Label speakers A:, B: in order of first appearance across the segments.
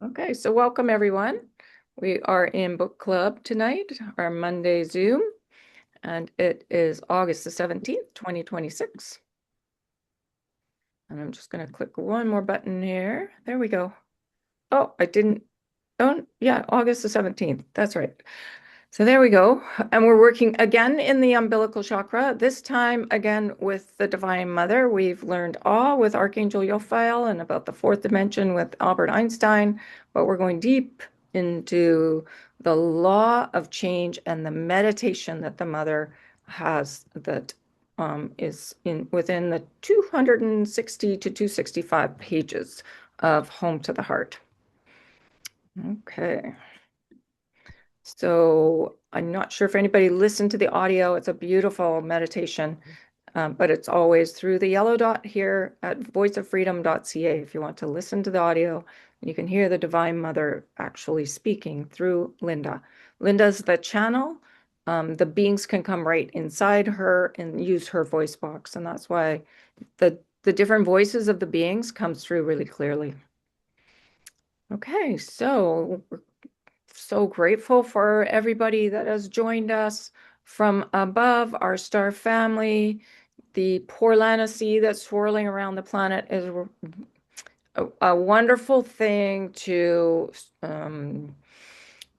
A: Okay, so welcome everyone. We are in book club tonight, our Monday Zoom, and it is August the 17th, 2026. And I'm just going to click one more button here. There we go. Oh, I didn't. Oh, yeah, August the 17th. That's right. So there we go. And we're working again in the umbilical chakra, this time again with the Divine Mother. We've learned all with Archangel Jophiel and about the fourth dimension with Albert Einstein, but we're going deep into the law of change and the meditation that the Mother has that is within the 260 to 265 pages of Home to the Heart. Okay. So I'm not sure if anybody listened to the audio. It's a beautiful meditation, but it's always through the yellow dot here at voiceoffreedom.ca. If you want to listen to the audio, you can hear the Divine Mother actually speaking through Linda. Linda's the channel. The beings can come right inside her and use her voice box. And that's why the different voices of the beings comes through really clearly. Okay, so we're so grateful for everybody that has joined us from above, our star family. The Porlana Sea that's swirling around the planet is a wonderful thing to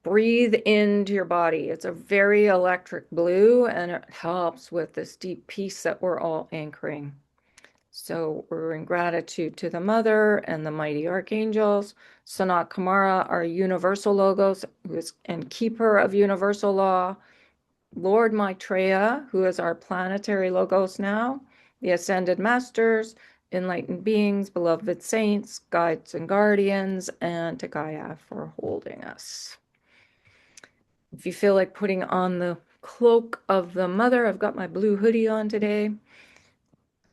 A: breathe into your body. It's a very electric blue, and it helps with this deep peace that we're all anchoring. So we're in gratitude to the Mother and the mighty archangels, Sanat Kumara, our universal logos, who is and keeper of universal law, Lord Maitreya, who is our planetary logos now, the ascended masters, enlightened beings, beloved saints, guides and guardians, and to Gaia for holding us. If you feel like putting on the cloak of the Mother, I've got my blue hoodie on today.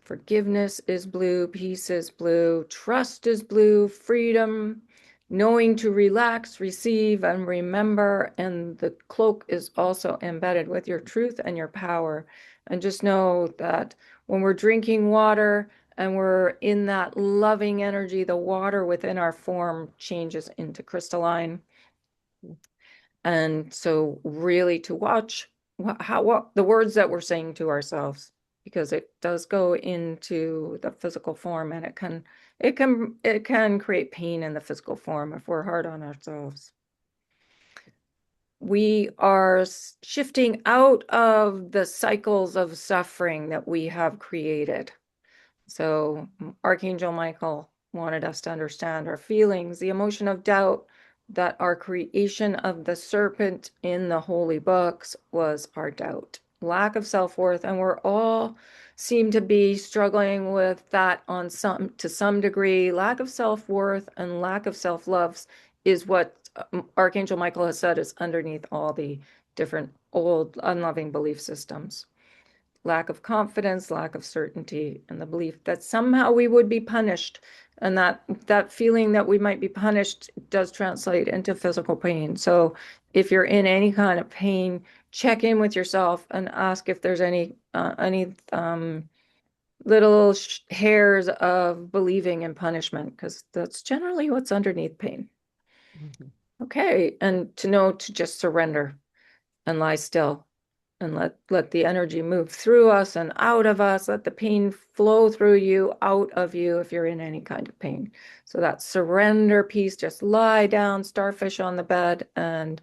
A: Forgiveness is blue, peace is blue, trust is blue, freedom, knowing to relax, receive, and remember. And the cloak is also embedded with your truth and your power. And just know that when we're drinking water and we're in that loving energy, the water within our form changes into crystalline. And so really to watch what the words that we're saying to ourselves, because it does go into the physical form, and it can create pain in the physical form if we're hard on ourselves. We are shifting out of the cycles of suffering that we have created. So Archangel Michael wanted us to understand our feelings, the emotion of doubt, that our creation of the serpent in the holy books was our doubt, lack of self-worth, and we're all seem to be struggling with that to some degree. Lack of self-worth and lack of self-love is what Archangel Michael has said is underneath all the different old unloving belief systems. Lack of confidence, lack of certainty, and the belief that somehow we would be punished, and that feeling that we might be punished does translate into physical pain. So if you're in any kind of pain, check in with yourself and ask if there's any little hairs of believing in punishment, because that's generally what's underneath pain. Okay, and to know to just surrender and lie still and let the energy move through us and out of us. Let the pain flow through you, out of you if you're in any kind of pain. So that surrender piece, just lie down, starfish on the bed, and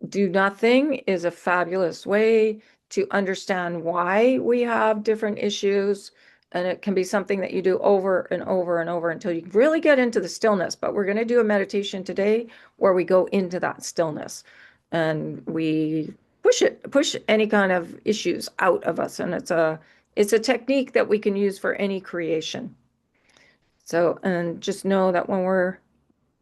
A: do nothing is a fabulous way to understand why we have different issues. And it can be something that you do over and over and over until you really get into the stillness. But we're going to do a meditation today where we go into that stillness and we push any kind of issues out of us. And it's a technique that we can use for any creation. So, and just know that when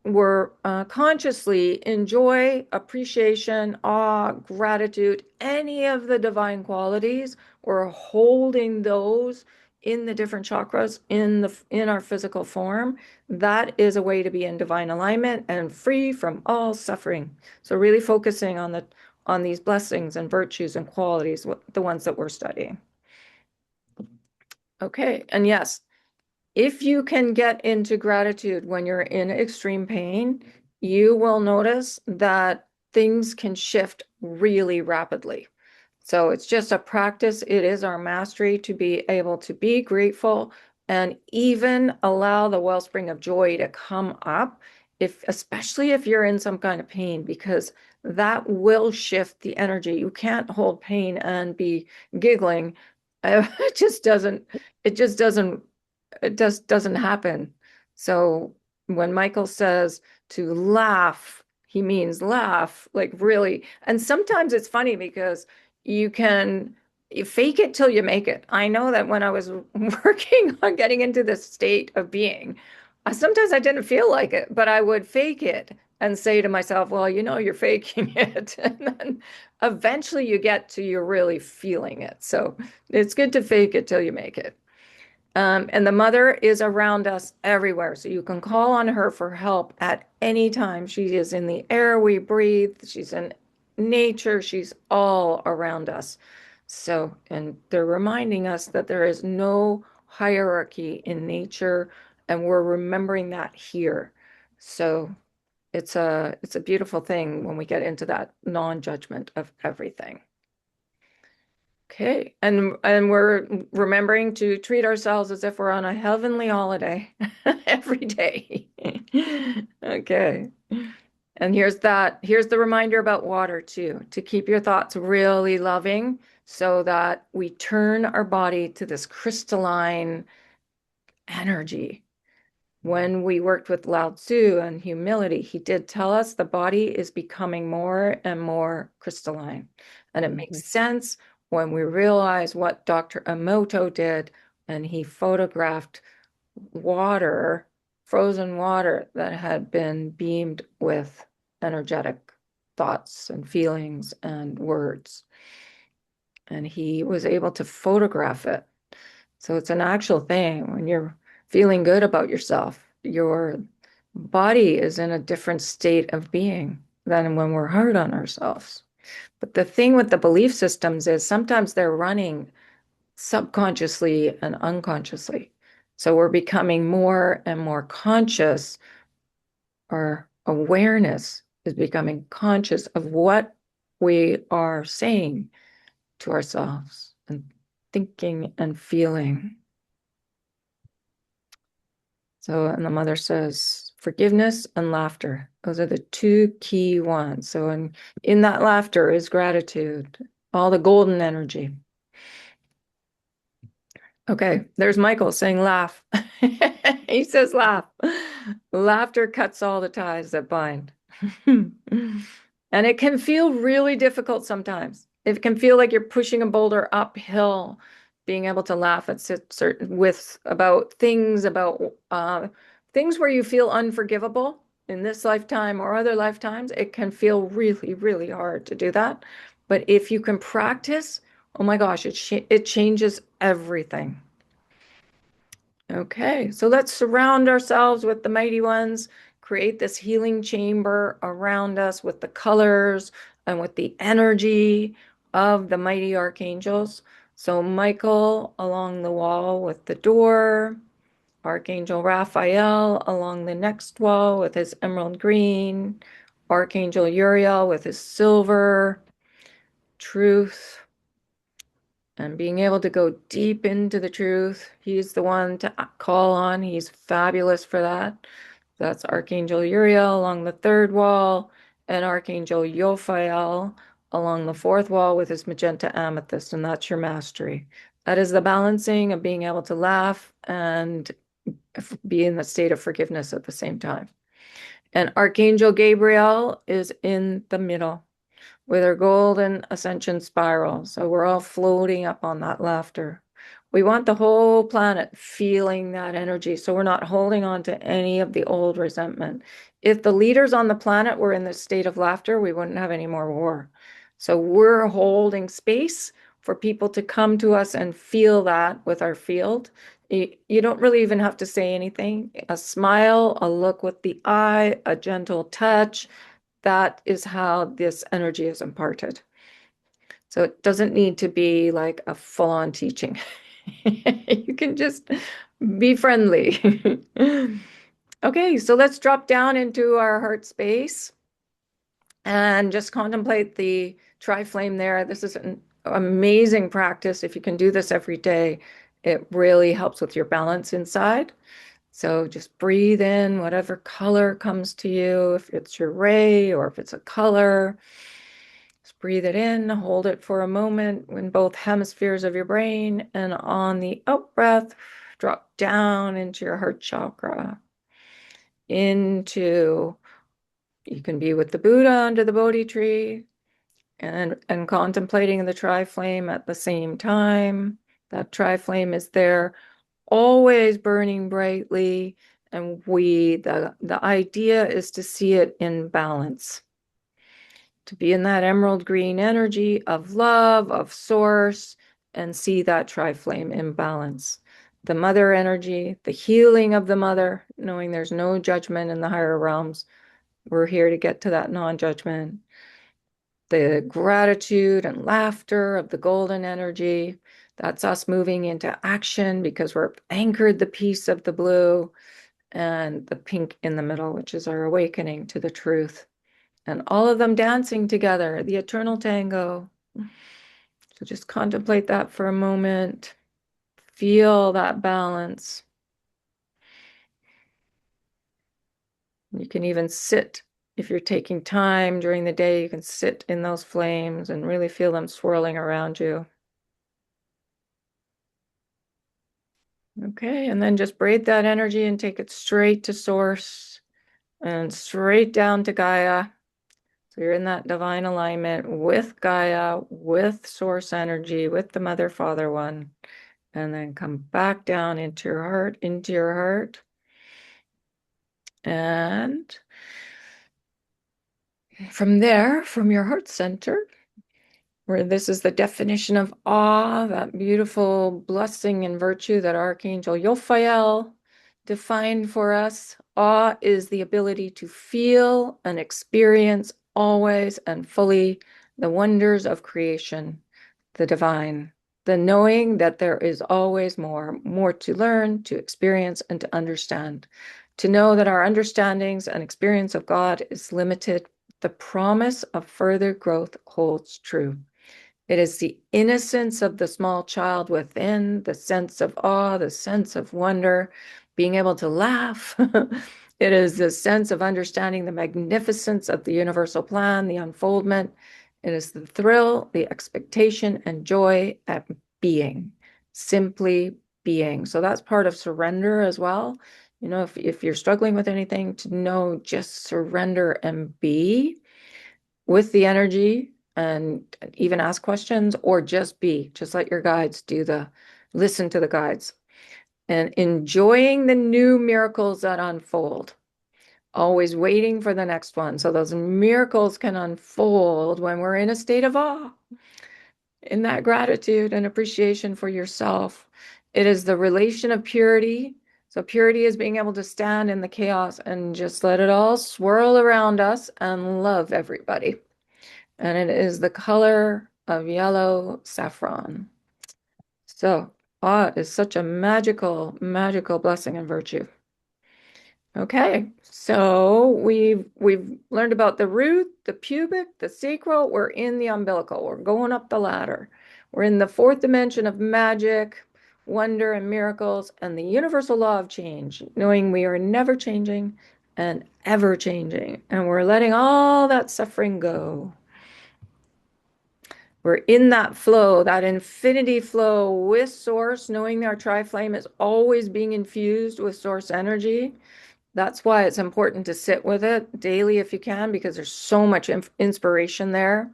A: we're consciously enjoy, appreciation, awe, gratitude, any of the divine qualities, we're holding those in the different chakras in our physical form. That is a way to be in divine alignment and free from all suffering. So really focusing on these blessings and virtues and qualities, the ones that we're studying. Okay, and yes, if you can get into gratitude when you're in extreme pain, you will notice that things can shift really rapidly. So it's just a practice. It is our mastery to be able to be grateful and even allow the wellspring of joy to come up, especially if you're in some kind of pain, because that will shift the energy. You can't hold pain and be giggling. It just doesn't, it just doesn't, it just doesn't happen. So when Michael says to laugh, he means laugh, like really. And sometimes it's funny because you fake it till you make it. I know that when I was working on getting into this state of being, sometimes I didn't feel like it, but I would fake it and say to myself, well, you're faking it. And then eventually you get to you're really feeling it. So it's good to fake it till you make it. And the mother is around us everywhere. So you can call on her for help at any time. She is in the air we breathe. She's in nature. She's all around us. So, and they're reminding us that there is no hierarchy in nature, and we're remembering that here. So it's a beautiful thing when we get into that non-judgment of everything. Okay, and we're remembering to treat ourselves as if we're on a heavenly holiday every day. Okay. And here's the reminder about water too, to keep your thoughts really loving so that we turn our body to this crystalline energy. When we worked with Lao Tzu and humility, he did tell us the body is becoming more and more crystalline. And it makes sense when we realize what Dr. Emoto did, and he photographed water, frozen water that had been beamed with energetic thoughts and feelings and words. And he was able to photograph it. So it's an actual thing. When you're feeling good about yourself, your body is in a different state of being than when we're hard on ourselves. But the thing with the belief systems is sometimes they're running subconsciously and unconsciously. So we're becoming more and more conscious. Our awareness is becoming conscious of what we are saying to ourselves and thinking and feeling. So, and the mother says, forgiveness and laughter. Those are the two key ones. So, in that laughter is gratitude, all the golden energy. Okay, there's Michael saying laugh. He says laugh. Laughter cuts all the ties that bind. And it can feel really difficult sometimes. It can feel like you're pushing a boulder uphill, being able to laugh at certain with about things where you feel unforgivable in this lifetime or other lifetimes. It can feel really, really hard to do that. But if you can practice, oh my gosh, it changes everything. Okay, so let's surround ourselves with the mighty ones, create this healing chamber around us with the colors and with the energy of the mighty archangels. So Michael along the wall with the door, Archangel Raphael along the next wall with his emerald green, Archangel Uriel with his silver, truth, and being able to go deep into the truth. He's the one to call on. He's fabulous for that. That's Archangel Uriel along the third wall and Archangel Yophael along the fourth wall with his magenta amethyst, and that's your mastery. That is the balancing of being able to laugh and be in the state of forgiveness at the same time. And Archangel Gabriel is in the middle with our golden ascension spiral. So we're all floating up on that laughter. We want the whole planet feeling that energy. So we're not holding on to any of the old resentment. If the leaders on the planet were in this state of laughter, we wouldn't have any more war. So we're holding space for people to come to us and feel that with our field. You don't really even have to say anything. A smile, a look with the eye, a gentle touch, that is how this energy is imparted. So it doesn't need to be like a full-on teaching. You can just be friendly. Okay, so let's drop down into our heart space and just contemplate the tri-flame there. This is an amazing practice. If you can do this every day, it really helps with your balance inside. So just breathe in whatever color comes to you, if it's your ray or if it's a color. Just breathe it in, hold it for a moment in both hemispheres of your brain, and on the out breath, drop down into your heart chakra, into, you can be with the Buddha under the Bodhi tree and contemplating the tri-flame at the same time. That tri-flame is there, always burning brightly, and the idea is to see it in balance, to be in that emerald green energy of love, of source, and see that tri-flame in balance. The mother energy, the healing of the mother, knowing there's no judgment in the higher realms. We're here to get to that non-judgment. The gratitude and laughter of the golden energy. That's us moving into action because we're anchored the peace of the blue, and the pink in the middle, which is our awakening to the truth. And all of them dancing together, the eternal tango. So just contemplate that for a moment. Feel that balance. You can even sit, if you're taking time during the day, you can sit in those flames and really feel them swirling around you. Okay, and then just braid that energy and take it straight to source and straight down to Gaia. So you're in that divine alignment with Gaia, with source energy, with the Mother Father One. And then come back down into your heart, into your heart. And from there, from your heart center, where this is the definition of awe, that beautiful blessing and virtue that Archangel Yophael defined for us. Awe is the ability to feel and experience always and fully the wonders of creation, the divine, the knowing that there is always more to learn, to experience, and to understand. To know that our understandings and experience of God is limited, the promise of further growth holds true. It is the innocence of the small child within, the sense of awe, the sense of wonder, being able to laugh. It is the sense of understanding the magnificence of the universal plan, the unfoldment. It is the thrill, the expectation, and joy at being, simply being. So that's part of surrender as well. You know, if you're struggling with anything, to know, just surrender and be with the energy, and even ask questions, or just be, just let your guides listen to the guides, and enjoying the new miracles that unfold, always waiting for the next one. So those miracles can unfold when we're in a state of awe, in that gratitude and appreciation for yourself. It is the relation of purity. So purity is being able to stand in the chaos and just let it all swirl around us and love everybody. And it is the color of yellow saffron. So awe is such a magical, magical blessing and virtue. Okay, so we've learned about the root, the pubic, the sacral. We're in the umbilical. We're going up the ladder. We're in the fourth dimension of magic, wonder, and miracles, and the universal law of change, knowing we are never changing and ever changing, and we're letting all that suffering go. We're in that flow, that infinity flow with source, knowing our tri-flame is always being infused with source energy. That's why it's important to sit with it daily if you can, because there's so much inspiration there,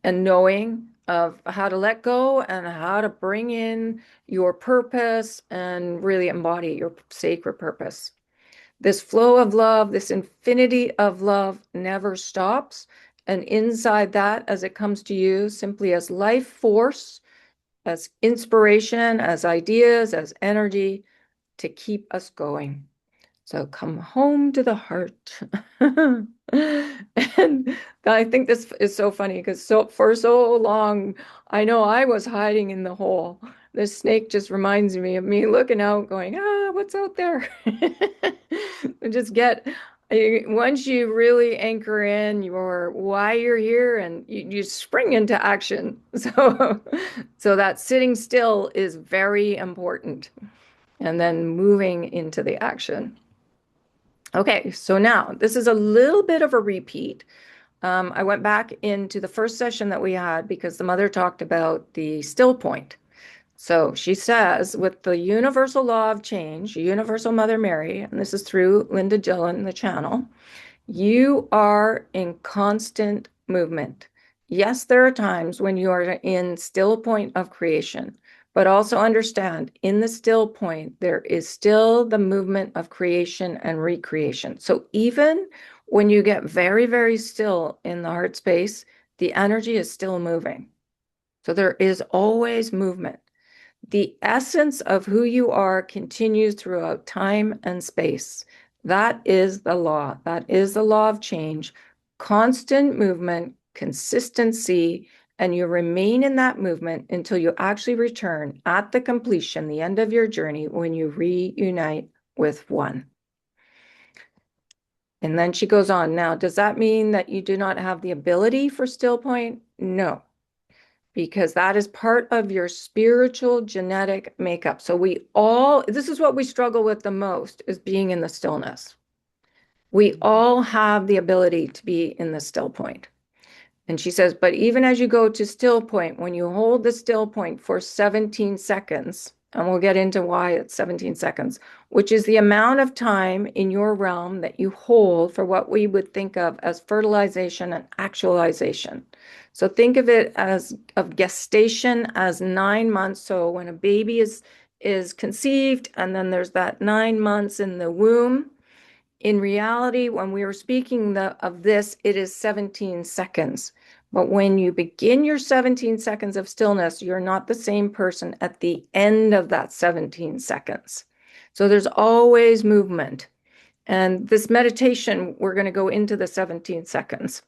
A: and knowing of how to let go and how to bring in your purpose and really embody your sacred purpose. This flow of love, this infinity of love never stops. And inside that, as it comes to you, simply as life force, as inspiration, as ideas, as energy to keep us going. So come home to the heart. And I think this is so funny because for so long, I know I was hiding in the hole. This snake just reminds me of me looking out, going, what's out there? Just once you really anchor in your why you're here and you spring into action. So that sitting still is very important. And then moving into the action. Okay, so now this is a little bit of a repeat. I went back into the first session that we had because the mother talked about the still point. So she says, with the universal law of change, Universal Mother Mary, and this is through Linda Dillon, the channel, you are in constant movement. Yes, there are times when you are in still point of creation, but also understand in the still point, there is still the movement of creation and recreation. So even when you get very, very still in the heart space, the energy is still moving. So there is always movement. The essence of who you are continues throughout time and space. That is the law. That is the law of change. Constant movement, consistency, and you remain in that movement until you actually return at the completion, the end of your journey, when you reunite with one. And then she goes on. Now, does that mean that you do not have the ability for still point? No, because that is part of your spiritual genetic makeup. So this is what we struggle with the most, is being in the stillness. We all have the ability to be in the still point. And she says, but even as you go to still point, when you hold the still point for 17 seconds, and we'll get into why it's 17 seconds, which is the amount of time in your realm that you hold for what we would think of as fertilization and actualization. So think of it as of gestation as 9 months. So when a baby is conceived, and then there's that 9 months in the womb. In reality, when we were speaking of this, it is 17 seconds. But when you begin your 17 seconds of stillness, you're not the same person at the end of that 17 seconds. So there's always movement. And this meditation, we're going to go into the 17 seconds.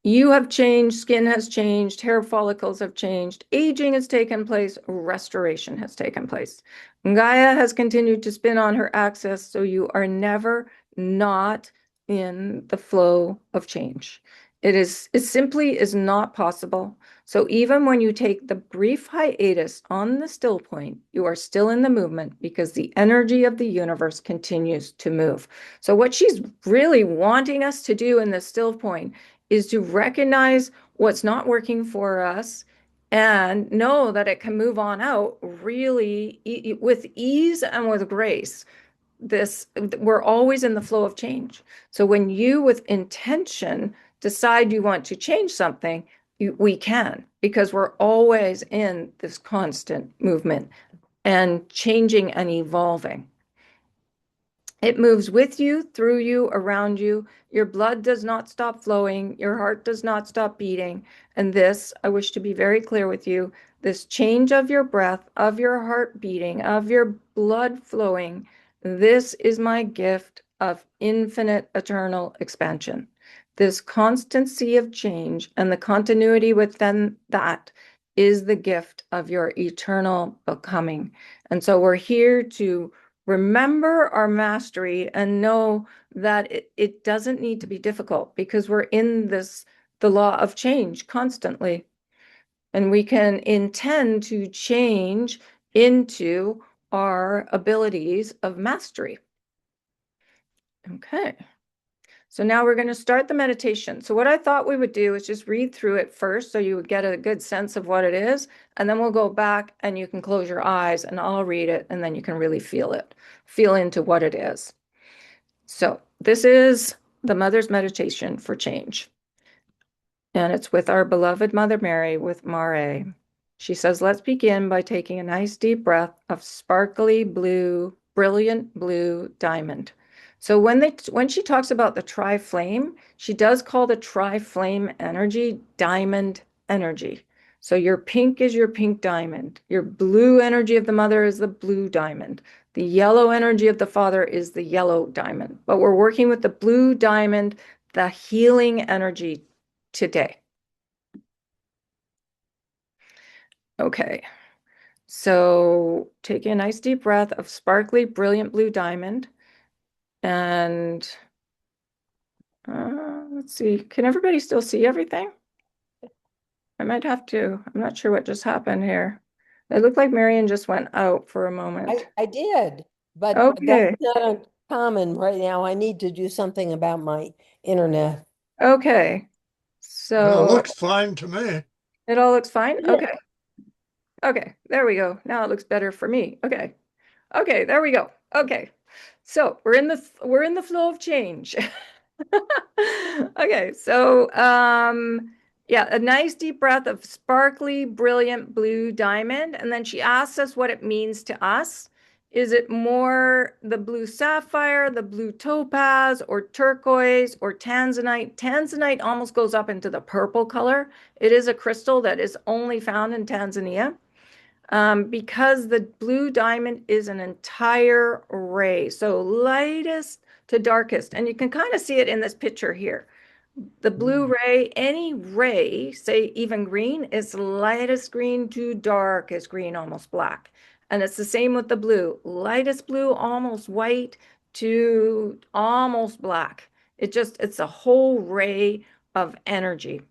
A: You have changed, skin has changed, hair follicles have changed, aging has taken place, restoration has taken place. Gaia has continued to spin on her axis, so you are never not in the flow of change. It simply is not possible. So even when you take the brief hiatus on the still point, you are still in the movement because the energy of the universe continues to move. So what she's really wanting us to do in the still point is to recognize what's not working for us and know that it can move on out really with ease and with grace. We're always in the flow of change. So when you with intention decide you want to change something, we can, because we're always in this constant movement and changing and evolving. It moves with you, through you, around you. Your blood does not stop flowing. Your heart does not stop beating. And this, I wish to be very clear with you, this change of your breath, of your heart beating, of your blood flowing, this is my gift of infinite eternal expansion. This constancy of change and the continuity within that is the gift of your eternal becoming. And so we're here to remember our mastery and know that it doesn't need to be difficult, because we're in the law of change constantly. And we can intend to change into our abilities of mastery. Okay. So now we're going to start the meditation. So what I thought we would do is just read through it first so you would get a good sense of what it is. And then we'll go back and you can close your eyes and I'll read it and then you can really feel it, feel into what it is. So this is the Mother's Meditation for Change. And it's with our beloved Mother Mary with Mare. She says, let's begin by taking a nice deep breath of sparkly blue, brilliant blue diamond. So when she talks about the tri-flame, she does call the tri-flame energy diamond energy. So your pink is your pink diamond. Your blue energy of the mother is the blue diamond. The yellow energy of the father is the yellow diamond. But we're working with the blue diamond, the healing energy today. Okay. So take a nice deep breath of sparkly, brilliant blue diamond. And let's see, can everybody still see everything? I might have to. I'm not sure what just happened here. It looked like Marion just went out for a moment.
B: I did, but that's
A: Okay.
B: not uncommon right now. I need to do something about my internet.
A: Okay.
C: Well, it
A: So
C: looks fine to me.
A: it all looks fine?
B: Yeah.
A: Okay. Okay. There we go. Now it looks better for me. Okay. Okay, there we go. Okay. So we're in the flow of change. Okay, so yeah, a nice deep breath of sparkly, brilliant blue diamond. And then she asks us what it means to us. Is it more the blue sapphire, the blue topaz, or turquoise, or tanzanite? Tanzanite almost goes up into the purple color. It is a crystal that is only found in Tanzania. Because the blue diamond is an entire ray, so lightest to darkest. And you can kind of see it in this picture here. The blue
C: Mm.
A: ray, any ray, say even green, is lightest green to darkest green, almost black. And it's the same with the blue, lightest blue, almost white to almost black. It's a whole ray of energy.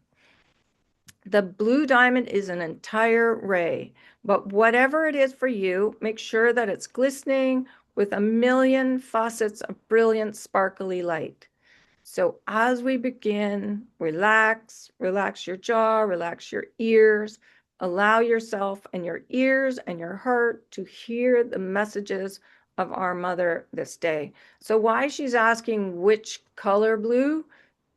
A: The blue diamond is an entire ray, but whatever it is for you, make sure that it's glistening with a million faucets of brilliant, sparkly light. So as we begin, relax, relax your jaw, relax your ears, allow yourself and your ears and your heart to hear the messages of our mother this day. So why she's asking which color blue?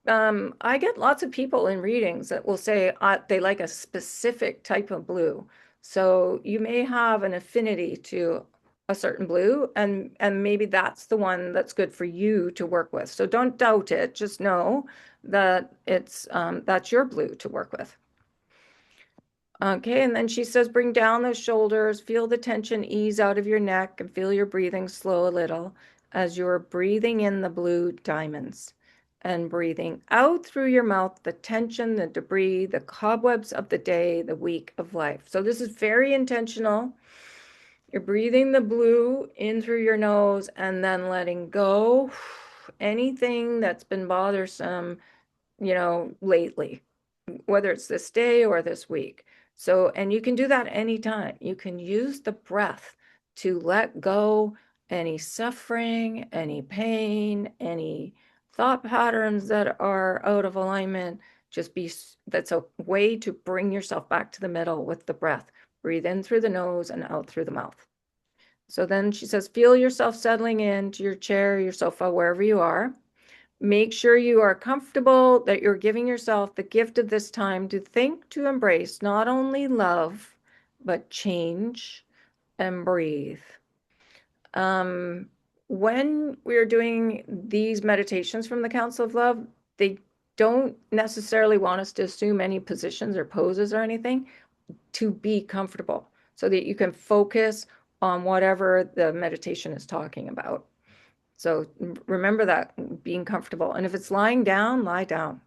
A: I get lots of people in readings that will say they like a specific type of blue. So you may have an affinity to a certain blue, and maybe that's the one that's good for you to work with. So don't doubt it. Just know that that's your blue to work with. Okay, and then she says, bring down those shoulders, feel the tension ease out of your neck, and feel your breathing slow a little as you're breathing in the blue diamonds and breathing out through your mouth, the tension, the debris, the cobwebs of the day, the week of life. So this is very intentional. You're breathing the blue in through your nose and then letting go anything that's been bothersome, lately, whether it's this day or this week. So, and you can do that anytime. You can use the breath to let go any suffering, any pain, any thought patterns that are out of alignment. That's a way to bring yourself back to the middle with the breath. Breathe in through the nose and out through the mouth. So then she says, feel yourself settling into your chair, your sofa, wherever you are. Make sure you are comfortable, that you're giving yourself the gift of this time to think, to embrace not only love, but change and breathe. Um, when we're doing these meditations from the Council of Love, they don't necessarily want us to assume any positions or poses or anything, to be comfortable so that you can focus on whatever the meditation is talking about. So remember that, being comfortable. And if it's lying down, lie down.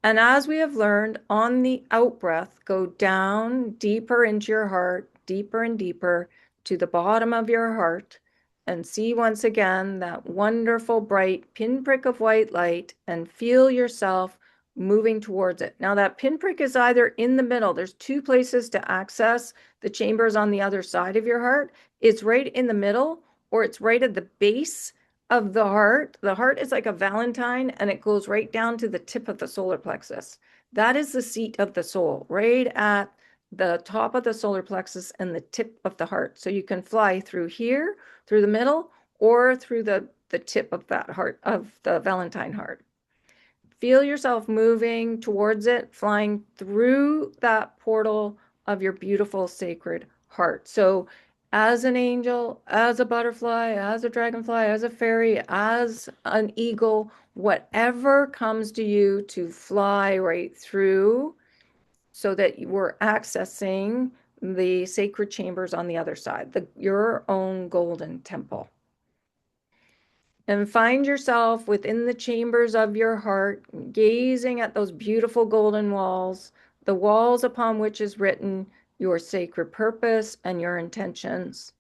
A: And as we have learned, on the out breath, go down deeper into your heart, deeper and deeper to the bottom of your heart, and see once again that wonderful bright pinprick of white light, and feel yourself moving towards it. Now that pinprick is either in the middle. There's two places to access the chambers on the other side of your heart. It's right in the middle, or it's right at the base of the heart. The heart is like a Valentine, and it goes right down to the tip of the solar plexus. That is the seat of the soul, right at the top of the solar plexus and the tip of the heart. So you can fly through here, through the middle, or through the tip of that heart, of the Valentine heart. Feel yourself moving towards it, flying through that portal of your beautiful sacred heart. So as an angel, as a butterfly, as a dragonfly, as a fairy, as an eagle, whatever comes to you, to fly right through, so that you were accessing the sacred chambers on the other side, your own golden temple. And find yourself within the chambers of your heart, gazing at those beautiful golden walls, the walls upon which is written, your sacred purpose, and your intentions.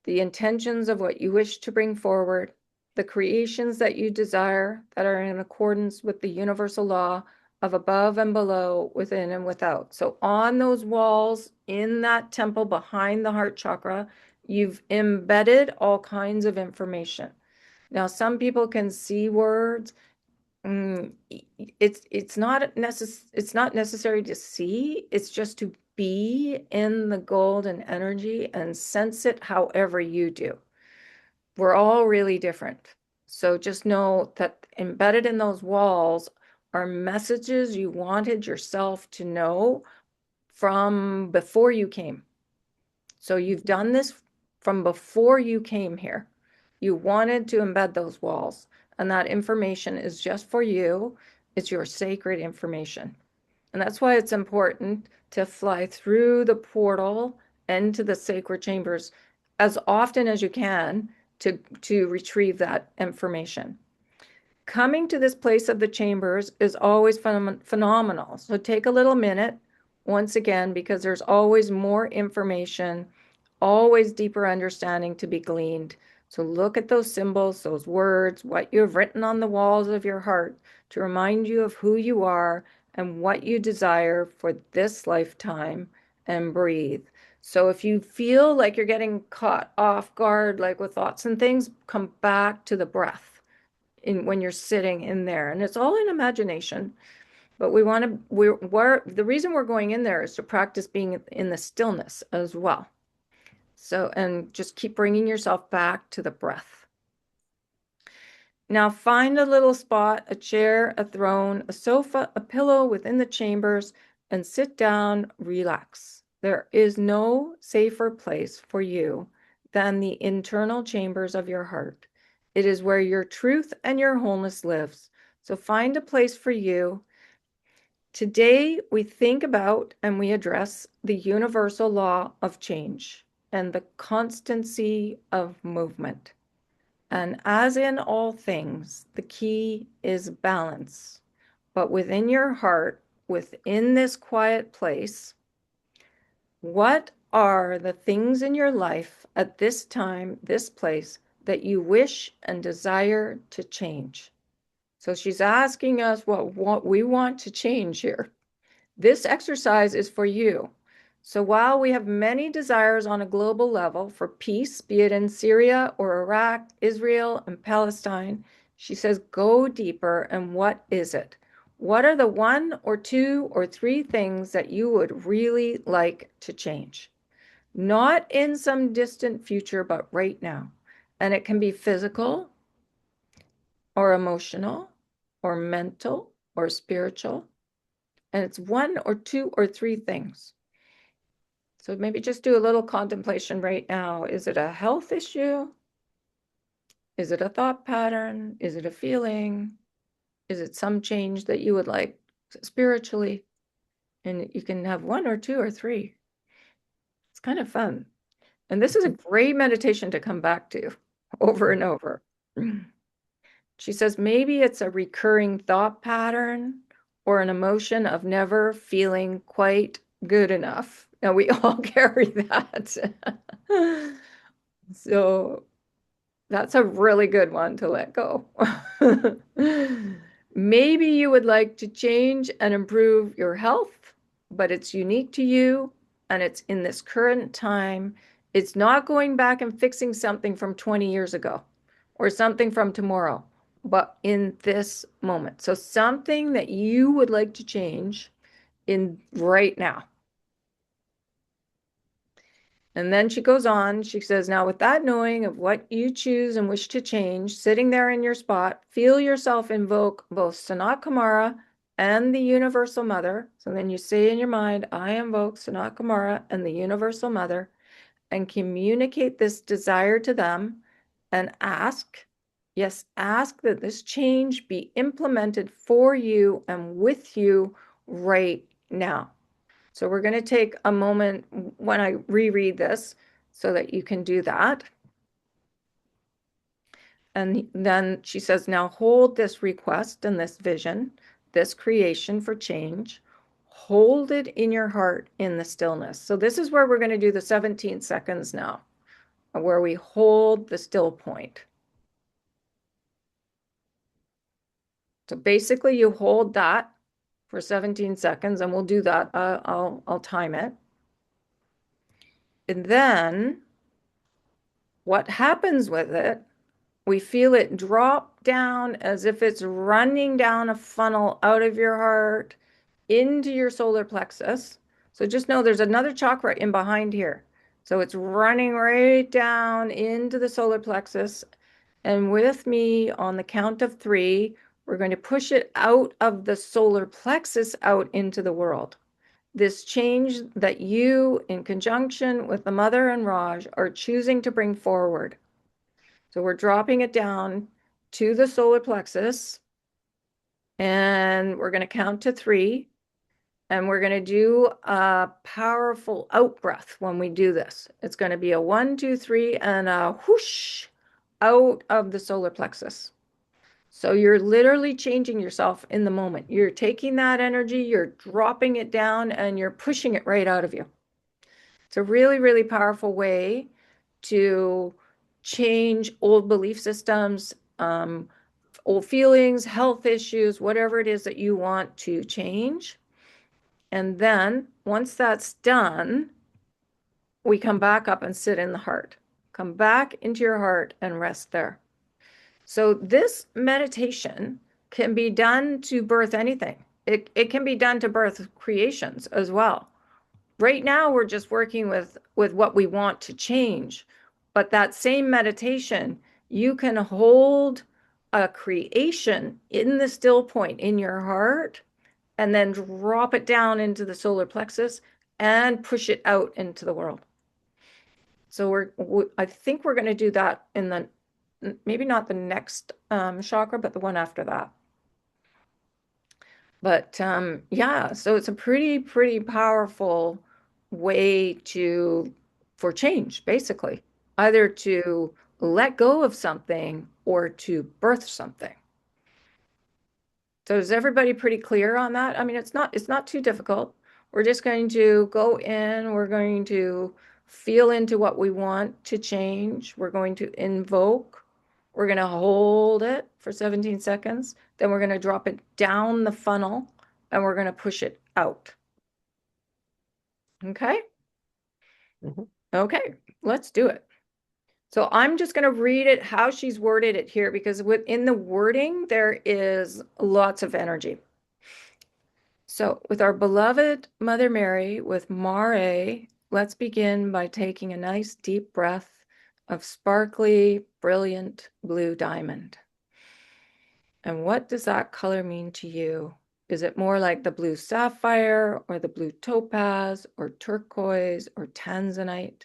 A: The intentions of what you wish to bring forward, the creations that you desire that are in accordance with the universal law of above and below, within and without. So on those walls in that temple behind the heart chakra, you've embedded all kinds of information. Now, some people can see words. It's not necessary to see. It's just to be in the golden energy and sense it however you do. We're all really different. So just know that embedded in those walls are messages you wanted yourself to know from before you came. So you've done this from before you came here. You wanted to embed those walls, and that information is just for you. It's your sacred information. And that's why it's important to fly through the portal into the sacred chambers as often as you can to retrieve that information. Coming to this place of the chambers is always phenomenal. So take a little minute once again, because there's always more information, always deeper understanding to be gleaned. So look at those symbols, those words, what you have written on the walls of your heart to remind you of who you are and what you desire for this lifetime, and breathe. So if you feel like you're getting caught off guard, like with thoughts and things, come back to the breath when you're sitting in there. And it's all in imagination. But the reason we're going in there is to practice being in the stillness as well. So, and just keep bringing yourself back to the breath. Now find a little spot, a chair, a throne, a sofa, a pillow within the chambers, and sit down, relax. There is no safer place for you than the internal chambers of your heart. It is where your truth and your wholeness lives. So find a place for you. Today, we think about and we address the universal law of change and the constancy of movement. And as in all things, the key is balance. But within your heart, within this quiet place, what are the things in your life at this time, this place, that you wish and desire to change? So she's asking us what we want to change here. This exercise is for you. So while we have many desires on a global level for peace, be it in Syria or Iraq, Israel, and Palestine, she says, go deeper. And what is it? What are the 1 or 2 or 3 things that you would really like to change? Not in some distant future, but right now. And it can be physical or emotional or mental or spiritual. And it's 1 or 2 or 3 things. So maybe just do a little contemplation right now. Is it a health issue? Is it a thought pattern? Is it a feeling? Is it some change that you would like spiritually? And you can have 1 or 2 or 3. It's kind of fun. And this is a great meditation to come back to over and over. She says maybe it's a recurring thought pattern or an emotion of never feeling quite good enough. Now we all carry that. So that's a really good one to let go. Maybe you would like to change and improve your health, but it's unique to you and it's in this current time. It's not going back and fixing something from 20 years ago or something from tomorrow, but in this moment. So something that you would like to change in right now. And then she goes on, she says, now with that knowing of what you choose and wish to change, sitting there in your spot, feel yourself invoke both Sanat Kumara and the Universal Mother. So then you say in your mind, I invoke Sanat Kumara and the Universal Mother, and communicate this desire to them and ask, yes, ask that this change be implemented for you and with you right now. So we're going to take a moment when I reread this so that you can do that. And then she says, now hold this request and this vision, this creation for change. hold it in your heart in the stillness. So this is where we're going to do the 17 seconds now, where we hold the still point. So basically you hold that for 17 seconds, and we'll do that. I'll time it. And then what happens with it, we feel it drop down as if it's running down a funnel out of your heart into your solar plexus. So just know there's another chakra in behind here. So it's running right down into the solar plexus. And with me on the count of 3, we're going to push it out of the solar plexus out into the world. This change that you, in conjunction with the Mother and Raj, are choosing to bring forward. So we're dropping it down to the solar plexus, and we're going to count to 3. And we're going to do a powerful out breath when we do this. It's going to be a 1, 2, 3, and a whoosh out of the solar plexus. So you're literally changing yourself in the moment. You're taking that energy, you're dropping it down, and you're pushing it right out of you. It's a really, really powerful way to change old belief systems, old feelings, health issues, whatever it is that you want to change. And then once that's done, we come back up and sit in the heart. Come back into your heart and rest there. So this meditation can be done to birth anything. It can be done to birth creations as well. Right now, we're just working with what we want to change. But that same meditation, you can hold a creation in the still point in your heart and then drop it down into the solar plexus and push it out into the world. So I think we're going to do that in the, maybe not the next chakra, but the one after that. But yeah, so it's a pretty powerful way for change, basically, either to let go of something or to birth something. So is everybody pretty clear on that? I mean, it's not too difficult. We're just going to go in, we're going to feel into what we want to change. We're going to invoke. We're going to hold it for 17 seconds. Then we're going to drop it down the funnel and we're going to push it out. Okay? Okay, let's do it. So I'm just going to read it how she's worded it here, because within the wording, there is lots of energy. So with our beloved Mother Mary, with Mare, let's begin by taking a nice deep breath of sparkly, brilliant blue diamond. And what does that color mean to you? Is it more like the blue sapphire or the blue topaz or turquoise or tanzanite?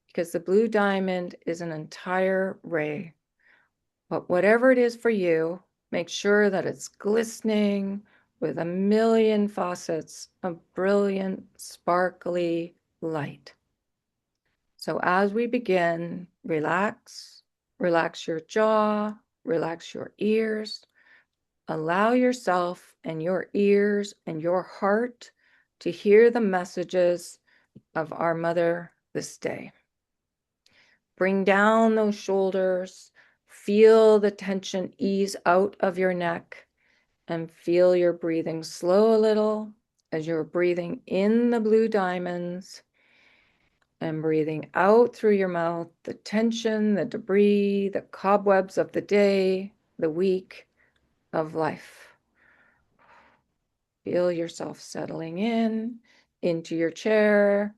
A: Because the blue diamond is an entire ray. But whatever it is for you, make sure that it's glistening with a million faucets of brilliant, sparkly light. So as we begin, relax, relax your jaw, relax your ears, allow yourself and your ears and your heart to hear the messages of our Mother this day. Bring down those shoulders, feel the tension ease out of your neck, and feel your breathing slow a little as you're breathing in the blue diamonds and breathing out through your mouth, the tension, the debris, the cobwebs of the day, the week of life. Feel yourself settling into your chair,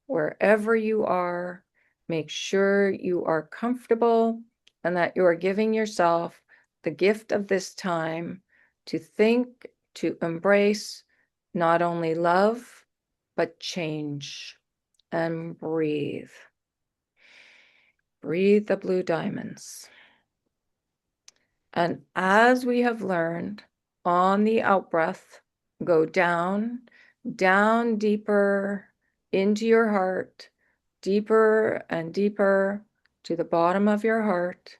A: wherever you are. Make sure you are comfortable and that you are giving yourself the gift of this time to think, to embrace not only love, but change. And breathe. Breathe the blue diamonds. And as we have learned, on the out breath, go down, down deeper into your heart, deeper and deeper to the bottom of your heart,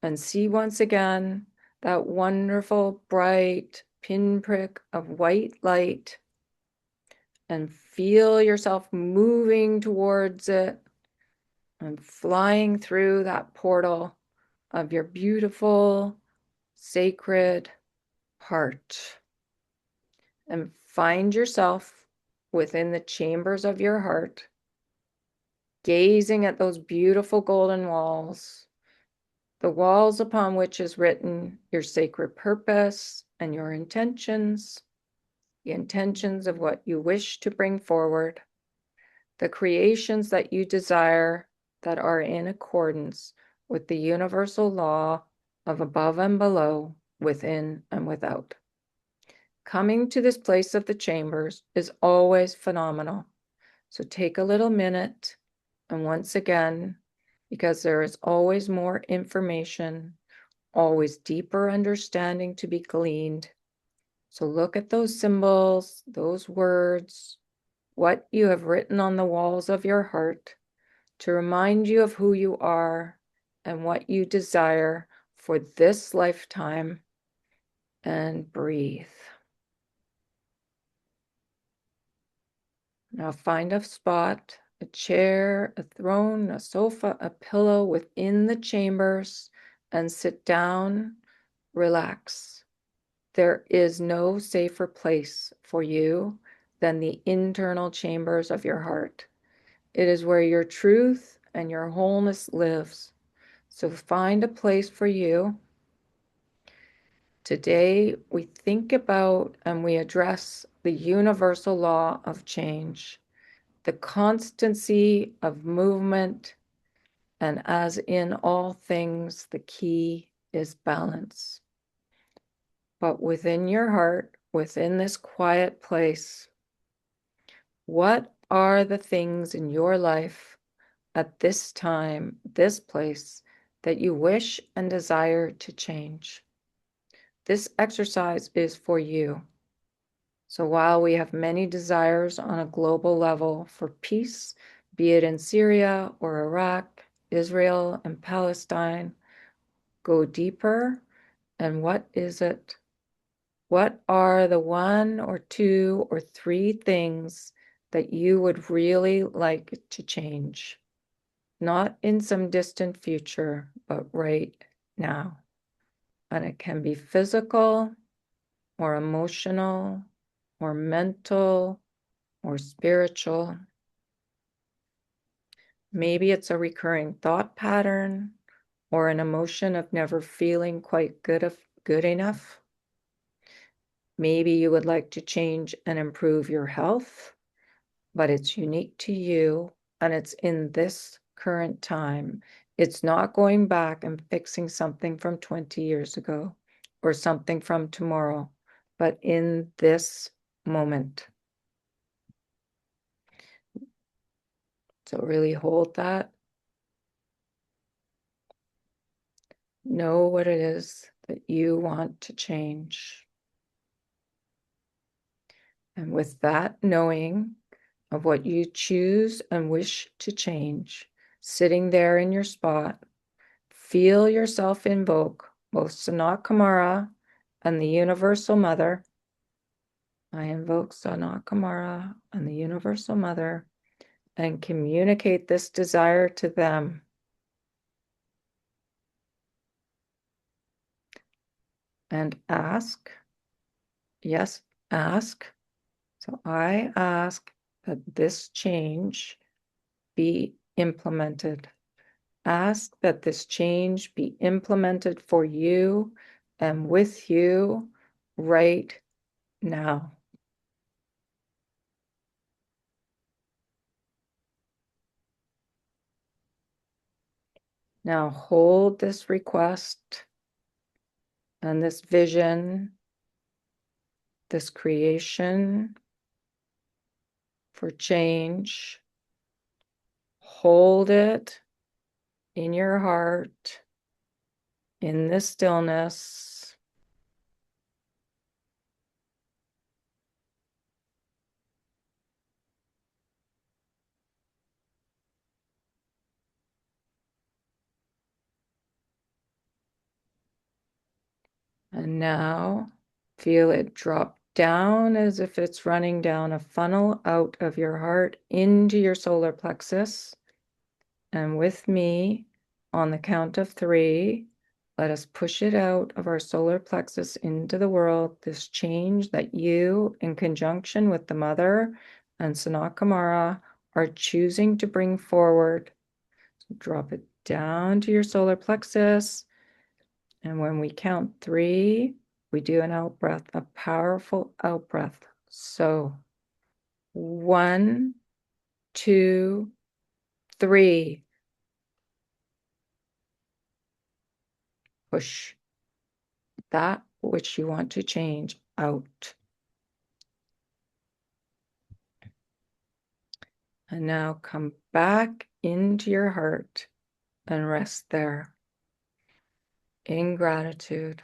A: and see once again that wonderful, bright pinprick of white light and feel yourself moving towards it and flying through that portal of your beautiful, sacred heart. And find yourself within the chambers of your heart, gazing at those beautiful golden walls, the walls upon which is written your sacred purpose and your intentions, the intentions of what you wish to bring forward, the creations that you desire that are in accordance with the universal law of above and below, within and without. Coming to this place of the chambers is always phenomenal. So take a little minute, and once again, because there is always more information, always deeper understanding to be gleaned. So look at those symbols, those words, what you have written on the walls of your heart to remind you of who you are and what you desire for this lifetime, and breathe. Now find a spot, a chair, a throne, a sofa, a pillow within the chambers, and sit down, relax. There is no safer place for you than the internal chambers of your heart. It is where your truth and your wholeness lives. So find a place for you. Today, we think about and we address the universal law of change, the constancy of movement, and as in all things, the key is balance. But within your heart, within this quiet place, what are the things in your life at this time, this place, that you wish and desire to change? This exercise is for you. So while we have many desires on a global level for peace, be it in Syria or Iraq, Israel and Palestine, go deeper. And what is it? What are the one or two or three things that you would really like to change? Not in some distant future, but right now. And it can be physical or emotional or mental or spiritual. Maybe it's a recurring thought pattern or an emotion of never feeling quite good enough. Maybe you would like to change and improve your health, but it's unique to you and it's in this current time. It's not going back and fixing something from 20 years ago or something from tomorrow, but in this moment. So really hold that. Know what it is that you want to change. And with that knowing of what you choose and wish to change, sitting there in your spot, feel yourself invoke both Sanat Kumara and the Universal Mother. I invoke Sanat Kumara and the Universal Mother and communicate this desire to them. And ask, yes, ask. So I ask that this change be implemented. Ask that this change be implemented for you and with you right now. Now hold this request and this vision, this creation for change. Hold it in your heart, in this stillness. And now feel it drop down as if it's running down a funnel out of your heart into your solar plexus. And with me, on the count of 3, let us push it out of our solar plexus into the world, this change that you, in conjunction with the Mother and Sanat Kumara, are choosing to bring forward. So drop it down to your solar plexus. And when we count 3, we do an out breath, a powerful out breath. So 1, 2, 3. Push that which you want to change out. And now come back into your heart and rest there in gratitude.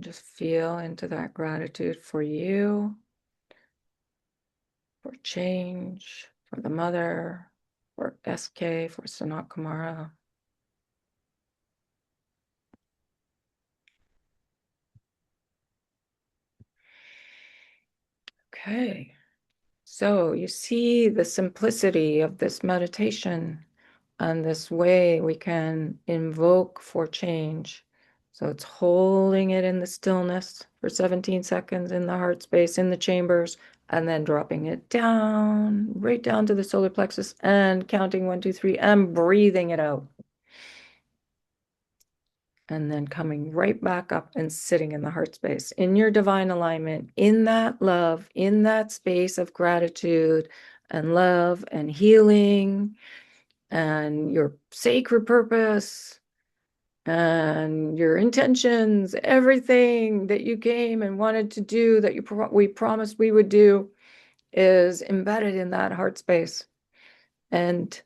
A: Just feel into that gratitude for you, for change, for the Mother, for SK, for Sanat Kumara. Okay, so you see the simplicity of this meditation and this way we can invoke for change. So it's holding it in the stillness for 17 seconds in the heart space, in the chambers, and then dropping it down, right down to the solar plexus and counting 1, 2, 3 and breathing it out. And then coming right back up and sitting in the heart space, in your divine alignment, in that love, in that space of gratitude and love and healing and your sacred purpose and your intentions, everything that you came and wanted to do that we promised we would do is embedded in that heart space. And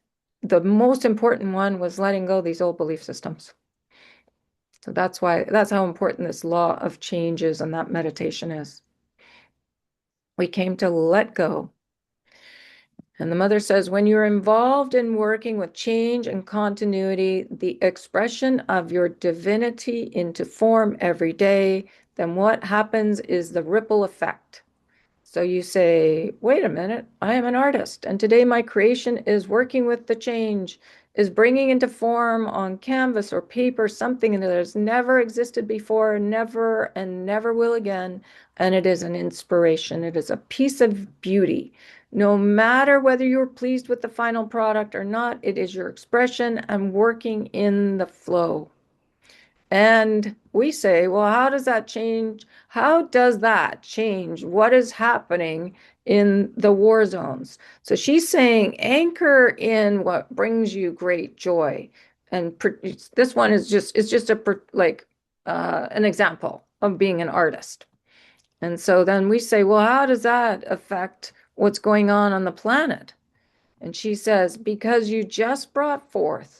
A: the most important one was letting go of these old belief systems. So that's how important this law of change is and that meditation is. We came to let go. And the Mother says, when you're involved in working with change and continuity, the expression of your divinity into form every day, then what happens is the ripple effect. So you say, wait a minute, I am an artist, and today my creation is working with the change, is bringing into form on canvas or paper something that has never existed before, never and never will again, and it is an inspiration. It is a piece of beauty. No matter whether you're pleased with the final product or not, it is your expression and working in the flow. And we say, well, how does that change? How does that change what is happening in the war zones? So she's saying, anchor in what brings you great joy. And this one is just an example of being an artist. And so then we say, well, how does that affect what's going on the planet? And she says, because you just brought forth,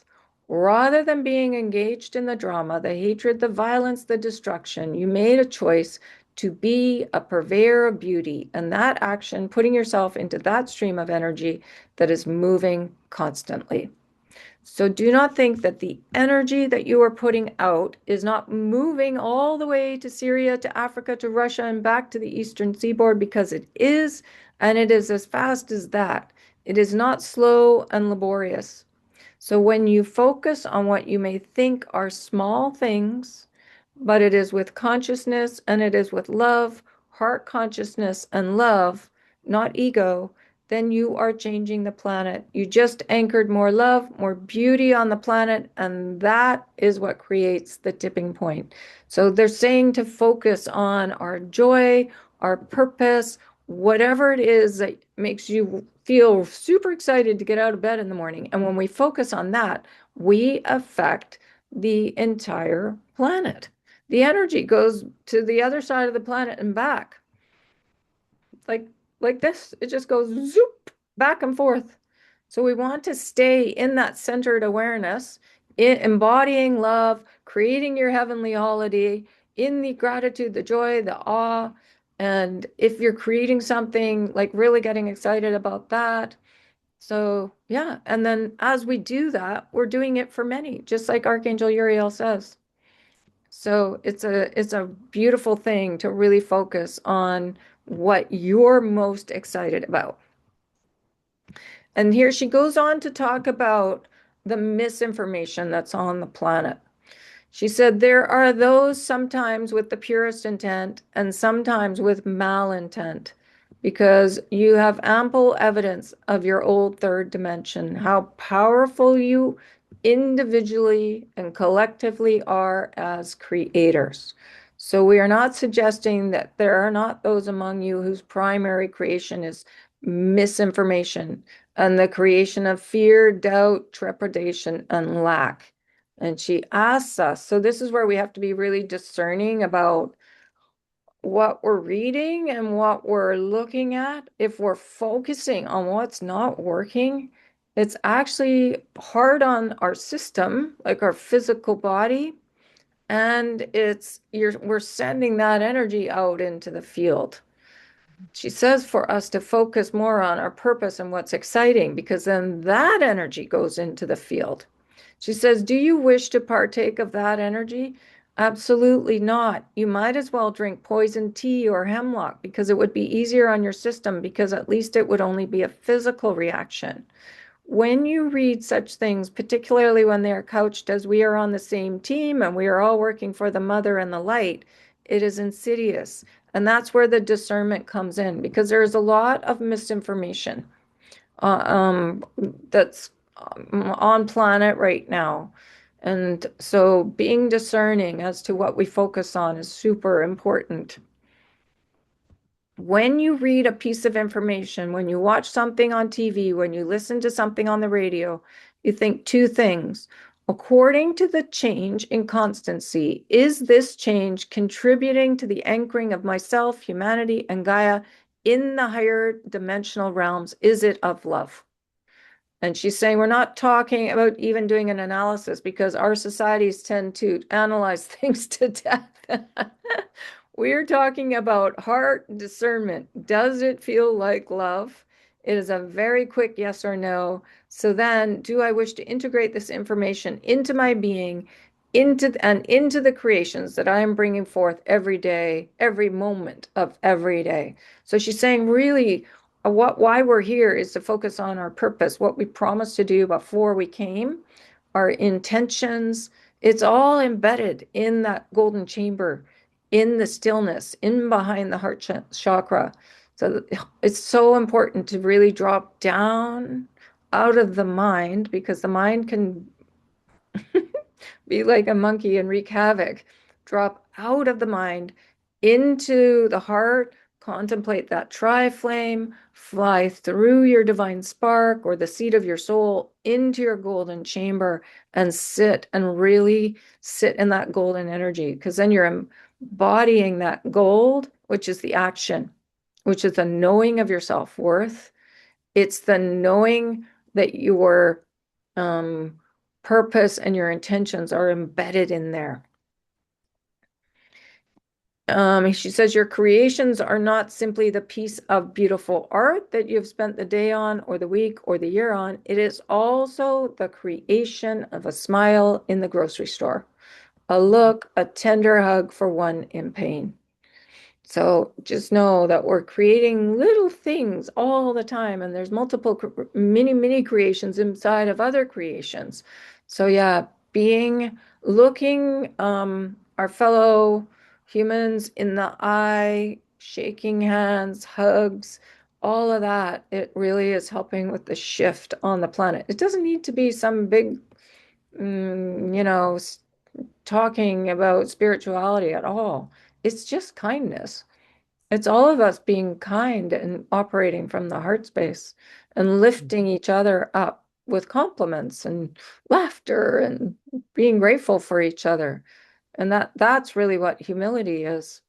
A: rather than being engaged in the drama, the hatred, the violence, the destruction, you made a choice to be a purveyor of beauty. And that action, putting yourself into that stream of energy that is moving constantly. So do not think that the energy that you are putting out is not moving all the way to Syria, to Africa, to Russia, and back to the Eastern Seaboard, because it is, and it is as fast as that. It is not slow and laborious. So when you focus on what you may think are small things, but it is with consciousness and it is with love, heart consciousness and love, not ego, then you are changing the planet. You just anchored more love, more beauty on the planet, and that is what creates the tipping point. So they're saying to focus on our joy, our purpose, whatever it is that makes you feel super excited to get out of bed in the morning. And when we focus on that, we affect the entire planet. The energy goes to the other side of the planet and back. Like this, it just goes zoop back and forth. So we want to stay in that centered awareness, embodying love, creating your heavenly holiday, in the gratitude, the joy, the awe. And if you're creating something, like really getting excited about that. So yeah, and then as we do that, we're doing it for many, just like Archangel Uriel says. So it's a beautiful thing to really focus on what you're most excited about. And here she goes on to talk about the misinformation that's on the planet. She said, there are those sometimes with the purest intent and sometimes with malintent, because you have ample evidence of your old third dimension, how powerful you individually and collectively are as creators. So we are not suggesting that there are not those among you whose primary creation is misinformation and the creation of fear, doubt, trepidation, and lack. And she asks us, so this is where we have to be really discerning about what we're reading and what we're looking at. If we're focusing on what's not working, it's actually hard on our system, like our physical body, and we're sending that energy out into the field. She says for us to focus more on our purpose and what's exciting, because then that energy goes into the field. She says, do you wish to partake of that energy? Absolutely not. You might as well drink poison tea or hemlock, because it would be easier on your system, because at least it would only be a physical reaction. When you read such things, particularly when they are couched as we are on the same team and we are all working for the mother and the light, it is insidious. And that's where the discernment comes in, because there is a lot of misinformation that's on planet right now. And so being discerning as to what we focus on is super important. When you read a piece of information, when you watch something on TV, when you listen to something on the radio, you think two things. According to the change in constancy, is this change contributing to the anchoring of myself, humanity, and Gaia in the higher dimensional realms? Is it of love? And she's saying we're not talking about even doing an analysis, because our societies tend to analyze things to death. We're talking about heart discernment. Does it feel like love? It is a very quick yes or no. So then, do I wish to integrate this information into my being, into the creations that I am bringing forth every day, every moment of every day? So she's saying, really, why we're here is to focus on our purpose, what we promised to do before we came, our intentions. It's all embedded in that golden chamber, in the stillness, in behind the heart chakra. So it's so important to really drop down out of the mind, because the mind can be like a monkey and wreak havoc. Drop out of the mind into the heart, contemplate that tri-flame, fly through your divine spark or the seat of your soul into your golden chamber, and sit and really sit in that golden energy, because then you're embodying that gold, which is the action, which is the knowing of your self-worth. It's the knowing that your purpose and your intentions are embedded in there. She says your creations are not simply the piece of beautiful art that you've spent the day on or the week or the year on. It is also the creation of a smile in the grocery store, a look, a tender hug for one in pain. So just know that we're creating little things all the time, and there's multiple mini creations inside of other creations. So yeah, looking our fellow humans in the eye, shaking hands, hugs, all of that, it really is helping with the shift on the planet. It doesn't need to be some big, talking about spirituality at all. It's just kindness. It's all of us being kind and operating from the heart space and lifting each other up with compliments and laughter and being grateful for each other. And that's really what humility is.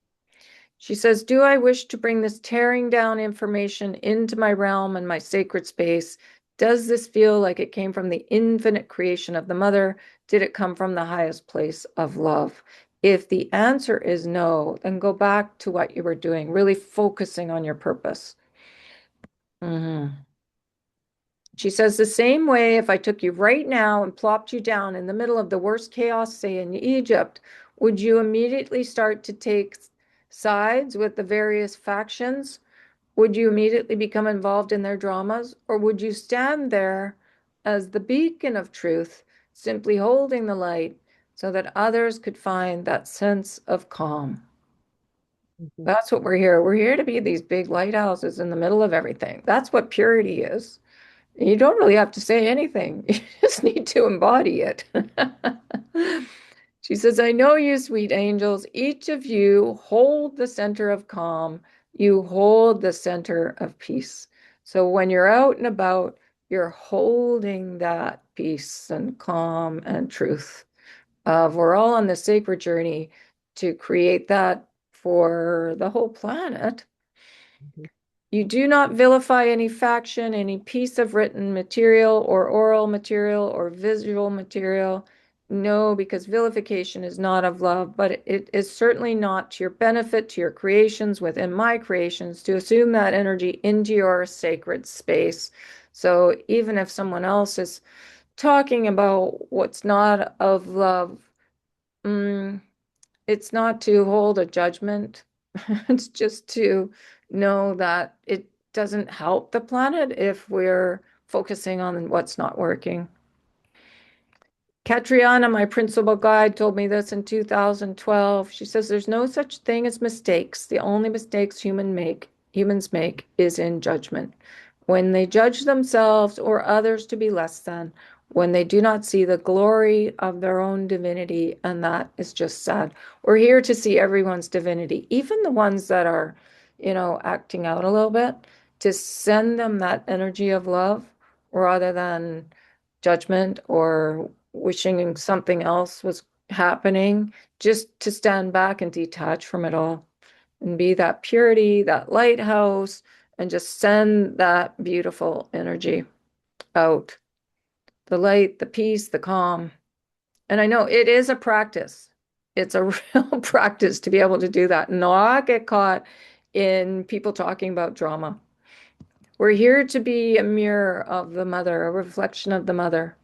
A: She says, do I wish to bring this tearing down information into my realm and my sacred space? Does this feel like it came from the infinite creation of the mother? Did it come from the highest place of love? If the answer is no, then go back to what you were doing, really focusing on your purpose. She says, the same way if I took you right now and plopped you down in the middle of the worst chaos, say in Egypt, Would you immediately start to take sides with the various factions? Would you immediately become involved in their dramas? Or would you stand there as the beacon of truth, simply holding the light so that others could find that sense of calm?
B: Mhm.
A: That's what we're here. We're here to be these big lighthouses in the middle of everything. That's what purity is. You don't really have to say anything. You just need to embody it. She says, I know you, sweet angels. Each of you hold the center of calm. You hold the center of peace. So when you're out and about, you're holding that peace and calm and truth. We're all on this sacred journey to create that for the whole planet.
B: Mhm.
A: You do not vilify any faction, any piece of written material or oral material or visual material. No, because vilification is not of love, but it is certainly not to your benefit, to your creations, within my creations, to assume that energy into your sacred space. So even if someone else is talking about what's not of love, mm, it's not to hold a judgment. It's just to know that it doesn't help the planet if we're focusing on what's not working. Catriona, my principal guide, told me this in 2012. She says there's no such thing as mistakes. The only mistakes humans make is in judgment. When they judge themselves or others to be less than, when they do not see the glory of their own divinity, and that is just sad. We're here to see everyone's divinity, even the ones that are, acting out a little bit, to send them that energy of love rather than judgment or wishing something else was happening, just to stand back and detach from it all and be that purity, that lighthouse, and just send that beautiful energy out. The light, the peace, the calm. And I know it is a practice. It's a real practice to be able to do that, not get caught in people talking about drama. We're here to be a mirror of the mother, a reflection of the mother.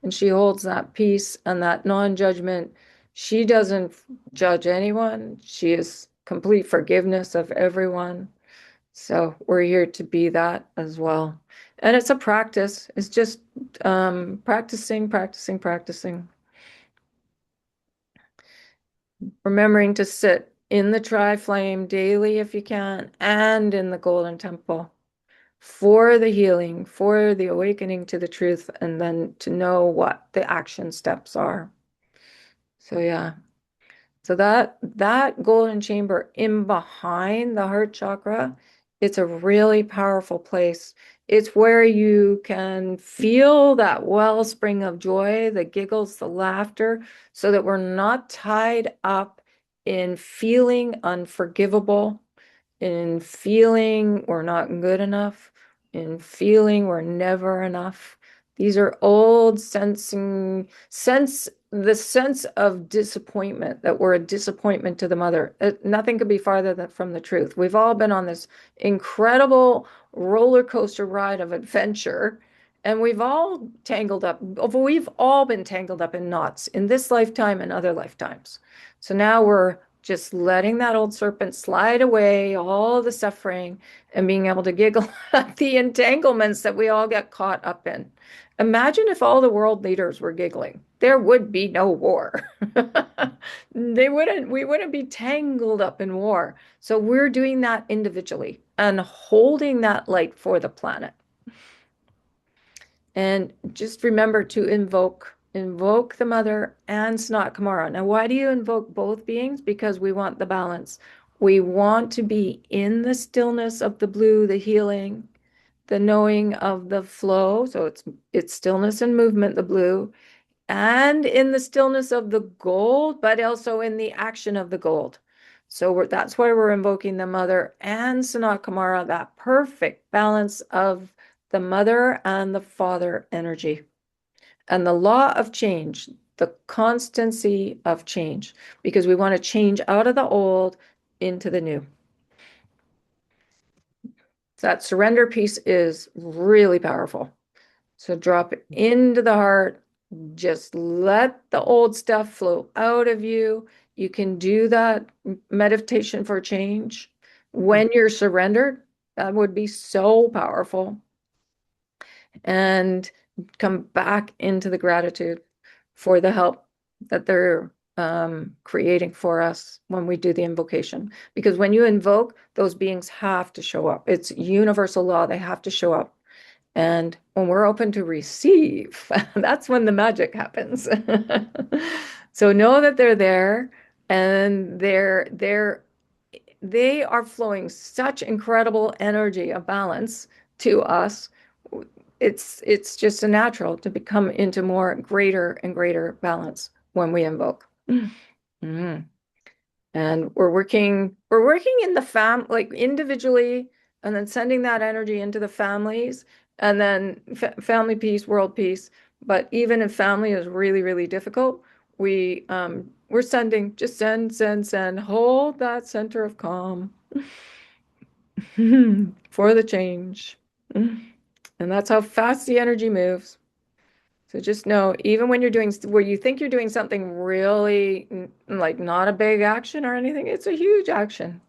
A: And she holds that peace and that non-judgment. She doesn't judge anyone. She is complete forgiveness of everyone. So we're here to be that as well. And it's a practice. It's just practicing, practicing, practicing. Remembering to sit in the tri-flame daily if you can, and in the golden temple for the healing, for the awakening to the truth, and then to know what the action steps are. So yeah. So that golden chamber in behind the heart chakra, it's a really powerful place. It's where you can feel that wellspring of joy, the giggles, the laughter, so that we're not tied up in feeling unforgivable, in feeling we're not good enough, in feeling we're never enough. These are old the sense of disappointment, that we're a disappointment to the mother. Nothing could be farther from the truth. We've all been on this incredible roller coaster ride of adventure, and we've all been tangled up in knots in this lifetime and other lifetimes. So now we're just letting that old serpent slide away, all the suffering, and being able to giggle at the entanglements that we all get caught up in. Imagine if all the world leaders were giggling. There would be no war. We wouldn't be tangled up in war. So we're doing that individually and holding that light for the planet. And just remember to invoke the mother and Sanat Kumara. Now, why do you invoke both beings? Because we want the balance. We want to be in the stillness of the blue, the healing, the knowing of the flow. So it's stillness and movement, the blue, and in the stillness of the gold, but also in the action of the gold. So that's why we're invoking the mother and Sanat Kumara, that perfect balance of the mother and the father energy. And the law of change, the constancy of change, because we want to change out of the old into the new. So that surrender piece is really powerful. So drop it into the heart. Just let the old stuff flow out of you. You can do that meditation for change when you're surrendered. That would be so powerful. And come back into the gratitude for the help that they're creating for us when we do the invocation. Because when you invoke, those beings have to show up. It's universal law. They have to show up. And when we're open to receive, that's when the magic happens. So know that they're there, and they are flowing such incredible energy of balance to us. It's just a natural to become into more greater and greater balance when we invoke. Mm. And we're working in the like individually, and then sending that energy into the families, and then family peace, world peace. But even if family is really, really difficult, we're sending, just send, hold that center of calm for the change. And that's how fast the energy moves. So just know, even when you're doing where you think you're doing something really like not a big action or anything, it's a huge action.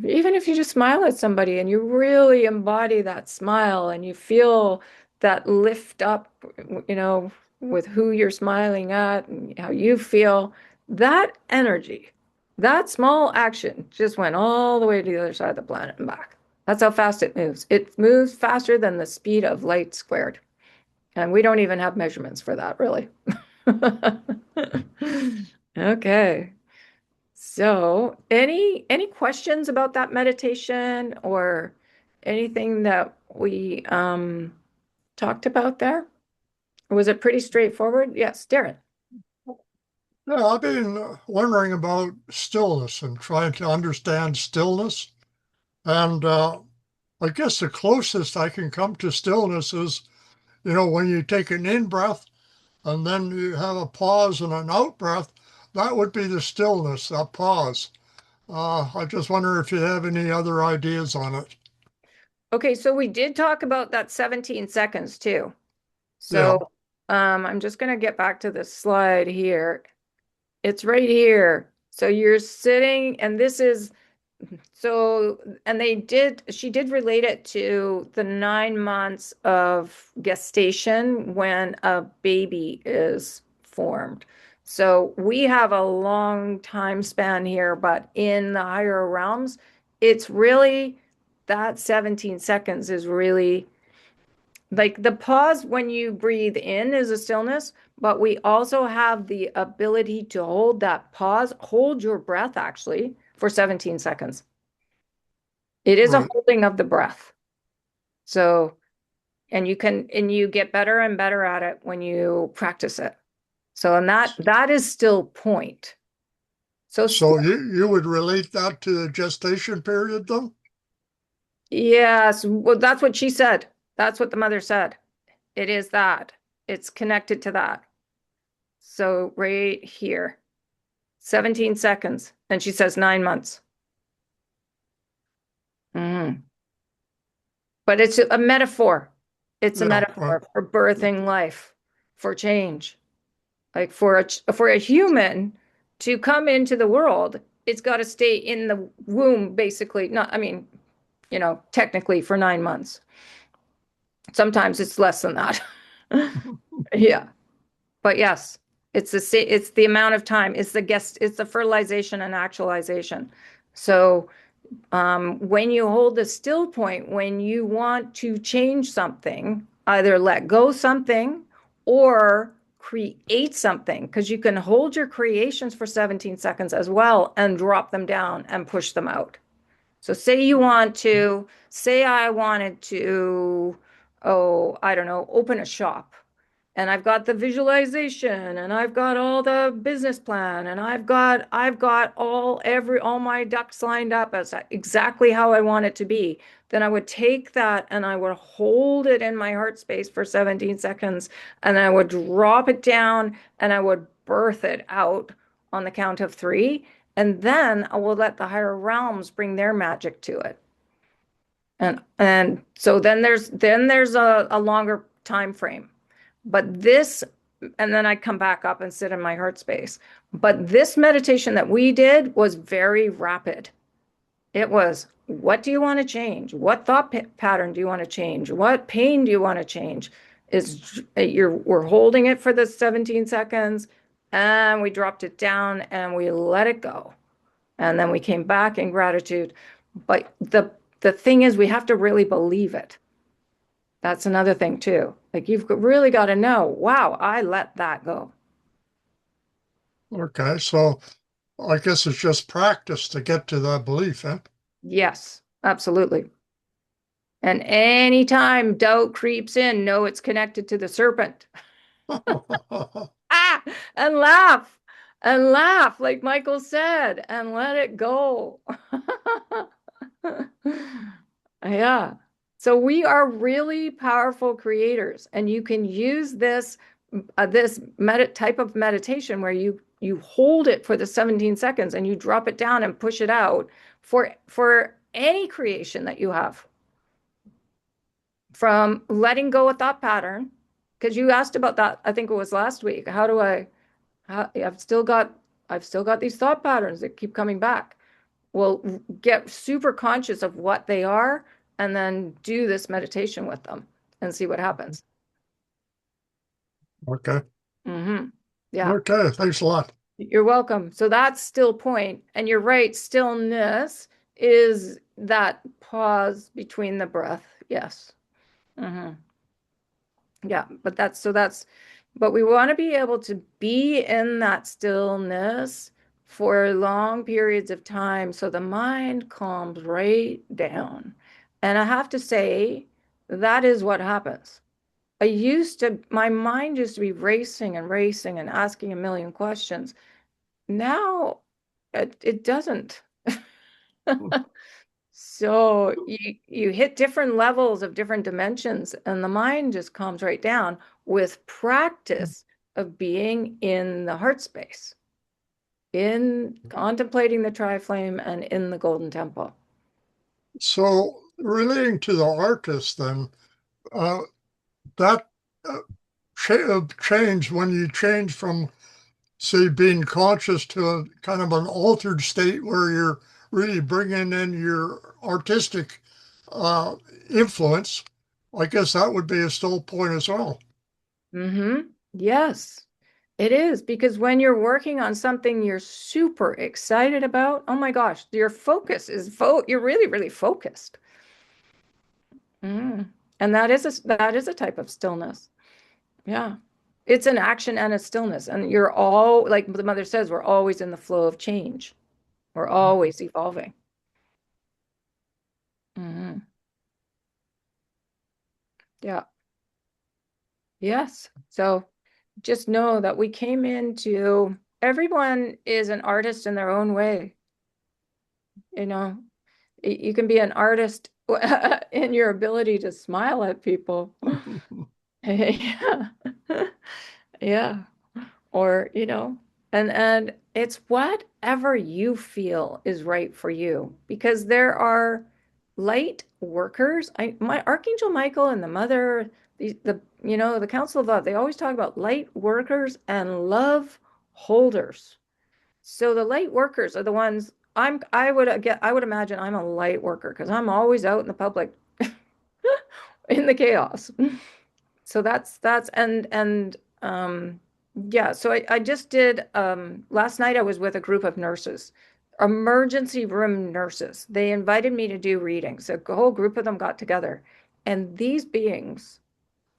A: Even if you just smile at somebody and you really embody that smile and you feel that lift up, with who you're smiling at and how you feel, that energy, that small action just went all the way to the other side of the planet and back. That's how fast it moves. It moves faster than the speed of light squared. And we don't even have measurements for that, really. Okay. So, any questions about that meditation or anything that we talked about there? Or was it pretty straightforward? Yes, Darren.
C: Yeah, I've been wondering about stillness and trying to understand stillness. And I guess the closest I can come to stillness is, when you take an in breath and then you have a pause and an out breath, that would be the stillness, that pause. I just wonder if you have any other ideas on it.
A: Okay, so we did talk about that 17 seconds too.
C: Yeah,
A: So I'm just going to get back to this slide here. It's right here. So you're sitting, and this is so, and she did relate it to the 9 months of gestation when a baby is formed. So we have a long time span here, but in the higher realms, it's really that 17 seconds is really like the pause when you breathe in is a stillness, but we also have the ability to hold that pause, hold your breath actually for 17 seconds. It is a
C: right.
A: holding of the breath. So, and you get better and better at it when you practice it. So, and that is still point. So,
C: So you would relate that to the gestation period, though?
A: yes, well, that's what she said. That's what the mother said. It is that. It's connected to that. So, right here, 17 seconds. And she says 9 months. Mhm. But it's a metaphor. It's a
C: Yeah, right.
A: metaphor for birthing life, for change. Like for a human to come into the world, it's got to stay in the womb, basically. Not, I mean, technically for 9 months. Sometimes it's less than that. Yeah. But yes, it's the amount of time. It's the fertilization and actualization. So when you hold the still point, when you want to change something, either let go something or create something, because you can hold your creations for 17 seconds as well and drop them down and push them out. So say I wanted to, oh, I don't know, open a shop, and I've got the visualization, and I've got all the business plan, and I've got all my ducks lined up as exactly how I want it to be. Then I would take that and I would hold it in my heart space for 17 seconds, and I would drop it down and I would birth it out on the count of three. And then I will let the higher realms bring their magic to it. And so then there's a longer time frame. But this and then I'd come back up and sit in my heart space. But this meditation that we did was very rapid. It was, what do you want to change? What thought pattern do you want to change? What pain do you want to change? We're holding it for the 17 seconds, and we dropped it down and we let it go. And then we came back in gratitude. But the thing is, we have to really believe it. That's another thing too. Like, you've really got to know, wow, I let that go.
C: Okay, so I guess it's just practice to get to that belief, eh?
A: Yes, absolutely. And anytime doubt creeps in, know it's connected to the serpent. Ah, and laugh, like Michael said, and let it go. Yeah. So we are really powerful creators, and you can use this type of meditation where you hold it for the 17 seconds and you drop it down and push it out for any creation that you have. From letting go a thought pattern, because you asked about that, I think it was last week. I've still got these thought patterns that keep coming back. Well, get super conscious of what they are and then do this meditation with them and see what happens.
C: Okay.
A: Yeah,
C: Okay, thanks a lot.
A: you're welcome. So that's still point. And you're right, stillness is that pause between the breath. Yes. Yeah, but we want to be able to be in that stillness for long periods of time so the mind calms right down. And I have to say, that is what happens. My mind used to be racing and racing and asking a million questions. Now it doesn't. So you hit different levels of different dimensions, and the mind just calms right down with practice of being in the heart space, in contemplating the tri-flame and in the golden temple.
C: So relating to the artist, then, that uh, change when you change from, say, being conscious to a kind of an altered state where you're really bringing in your artistic uh, influence, I guess that would be a still point as well.
A: Yes, it is, because when you're working on something you're super excited about, oh my gosh, your focus is you're really, really focused. Mm. And that is a type of stillness. Yeah. It's an action and a stillness. And you're all, like the mother says, we're always in the flow of change. We're always evolving. Yeah. Yes. So just know that we came into, everyone is an artist in their own way. You know, you can be an artist in your ability to smile at people. Yeah. Yeah. Or, and it's whatever you feel is right for you, because there are light workers. My Archangel Michael and the mother, the Council of Love, they always talk about light workers and love holders. So the light workers are the ones I would imagine I'm a light worker because I'm always out in the public in the chaos. So that's yeah, so I just did last night I was with a group of nurses, emergency room nurses. They invited me to do readings. So a whole group of them got together, and these beings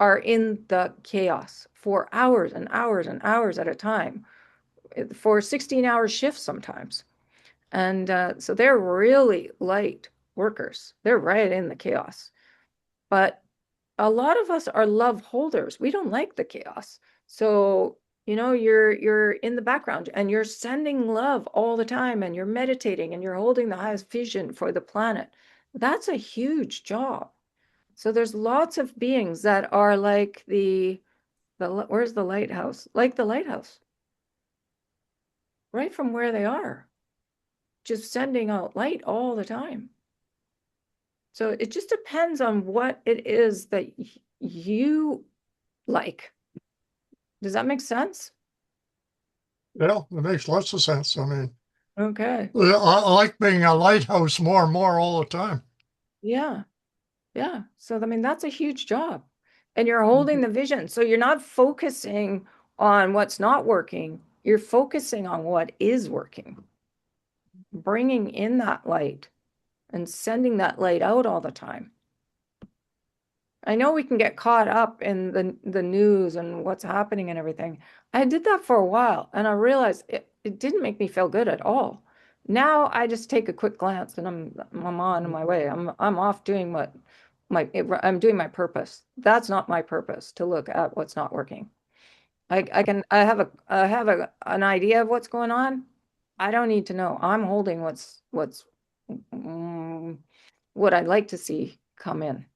A: are in the chaos for hours and hours and hours at a time, for 16-hour shifts sometimes. And so they're really light workers. They're right in the chaos. But a lot of us are love holders. We don't like the chaos. So, you're in the background and you're sending love all the time, and you're meditating and you're holding the highest vision for the planet. That's a huge job. So there's lots of beings that are like where's the lighthouse? Like the lighthouse, right from where they are, just sending out light all the time. So it just depends on what it is that you like. Does that make sense?
C: Yeah, it makes lots of sense. I mean,
A: Okay.
C: I like being a lighthouse more and more all the time.
A: Yeah. Yeah. So, I mean, that's a huge job. And you're holding the vision. So you're not focusing on what's not working. You're focusing on what is working, bringing in that light and sending that light out all the time. I know we can get caught up in the news and what's happening and everything. I did that for a while and I realized it didn't make me feel good at all. Now I just take a quick glance and I'm on my way. I'm off doing I'm doing my purpose. That's not my purpose to look at what's not working. I have an idea of what's going on. I don't need to know. I'm holding mm, what I'd like to see come in.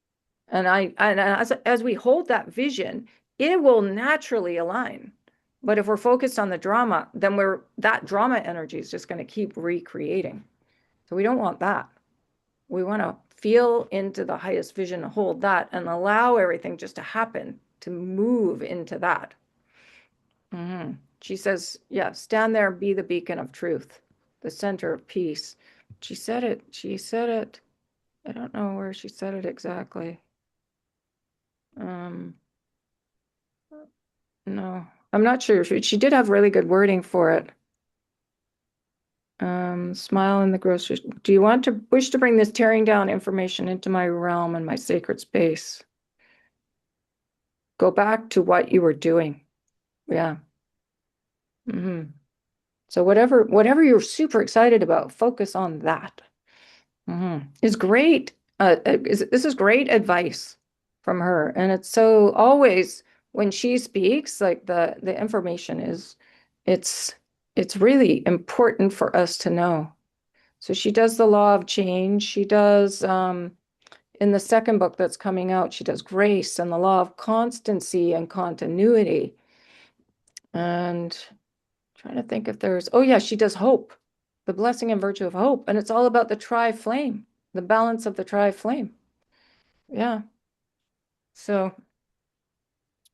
A: And as we hold that vision, it will naturally align. But if we're focused on the drama, then that drama energy is just going to keep recreating. So we don't want that. We want to feel into the highest vision, hold that, and allow everything just to happen, to move into that. She says, yeah, stand there, be the beacon of truth, the center of peace. She said it. She said it. I don't know where she said it exactly. Um, no, I'm not sure. She did have really good wording for it. Smile in the grocery. Do you wish to bring this tearing down information into my realm and my sacred space? Go back to what you were doing. Yeah. So whatever you're super excited about, focus on that. It's great. This is great advice from her, and it's so always when she speaks, like the information it's it's really important for us to know. So she does the law of change. She does in the second book that's coming out, she does grace and the law of constancy and continuity. And trying to think if there's, oh yeah, she does hope, the blessing and virtue of hope. And it's all about the tri-flame, the balance of the tri-flame. Yeah. So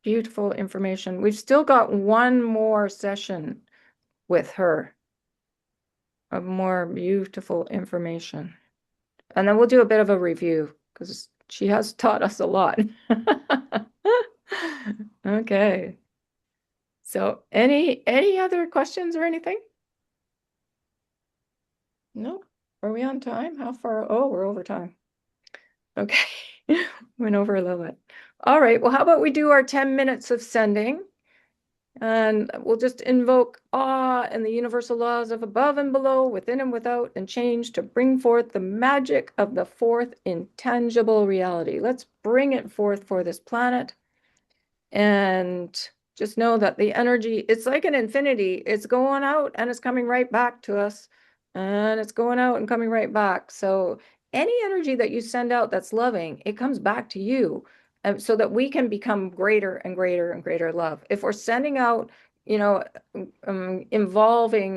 A: beautiful information. We've still got one more session with her of more beautiful information. And then we'll do a bit of a review because she has taught us a lot. Okay. So any other questions or anything? No. Are we on time? How far? Oh, we're over time. Okay. Went over a little bit. All right. Well, how about we do our 10 minutes of sending? And we'll just invoke awe and the universal laws of above and below, within and without, and change to bring forth the magic of the fourth intangible reality. Let's bring it forth for this planet. And just know that the energy, it's like an infinity. It's going out and it's coming right back to us. And it's going out and coming right back. So any energy that you send out that's loving, it comes back to you, so that we can become greater and greater and greater love. If we're sending out, involving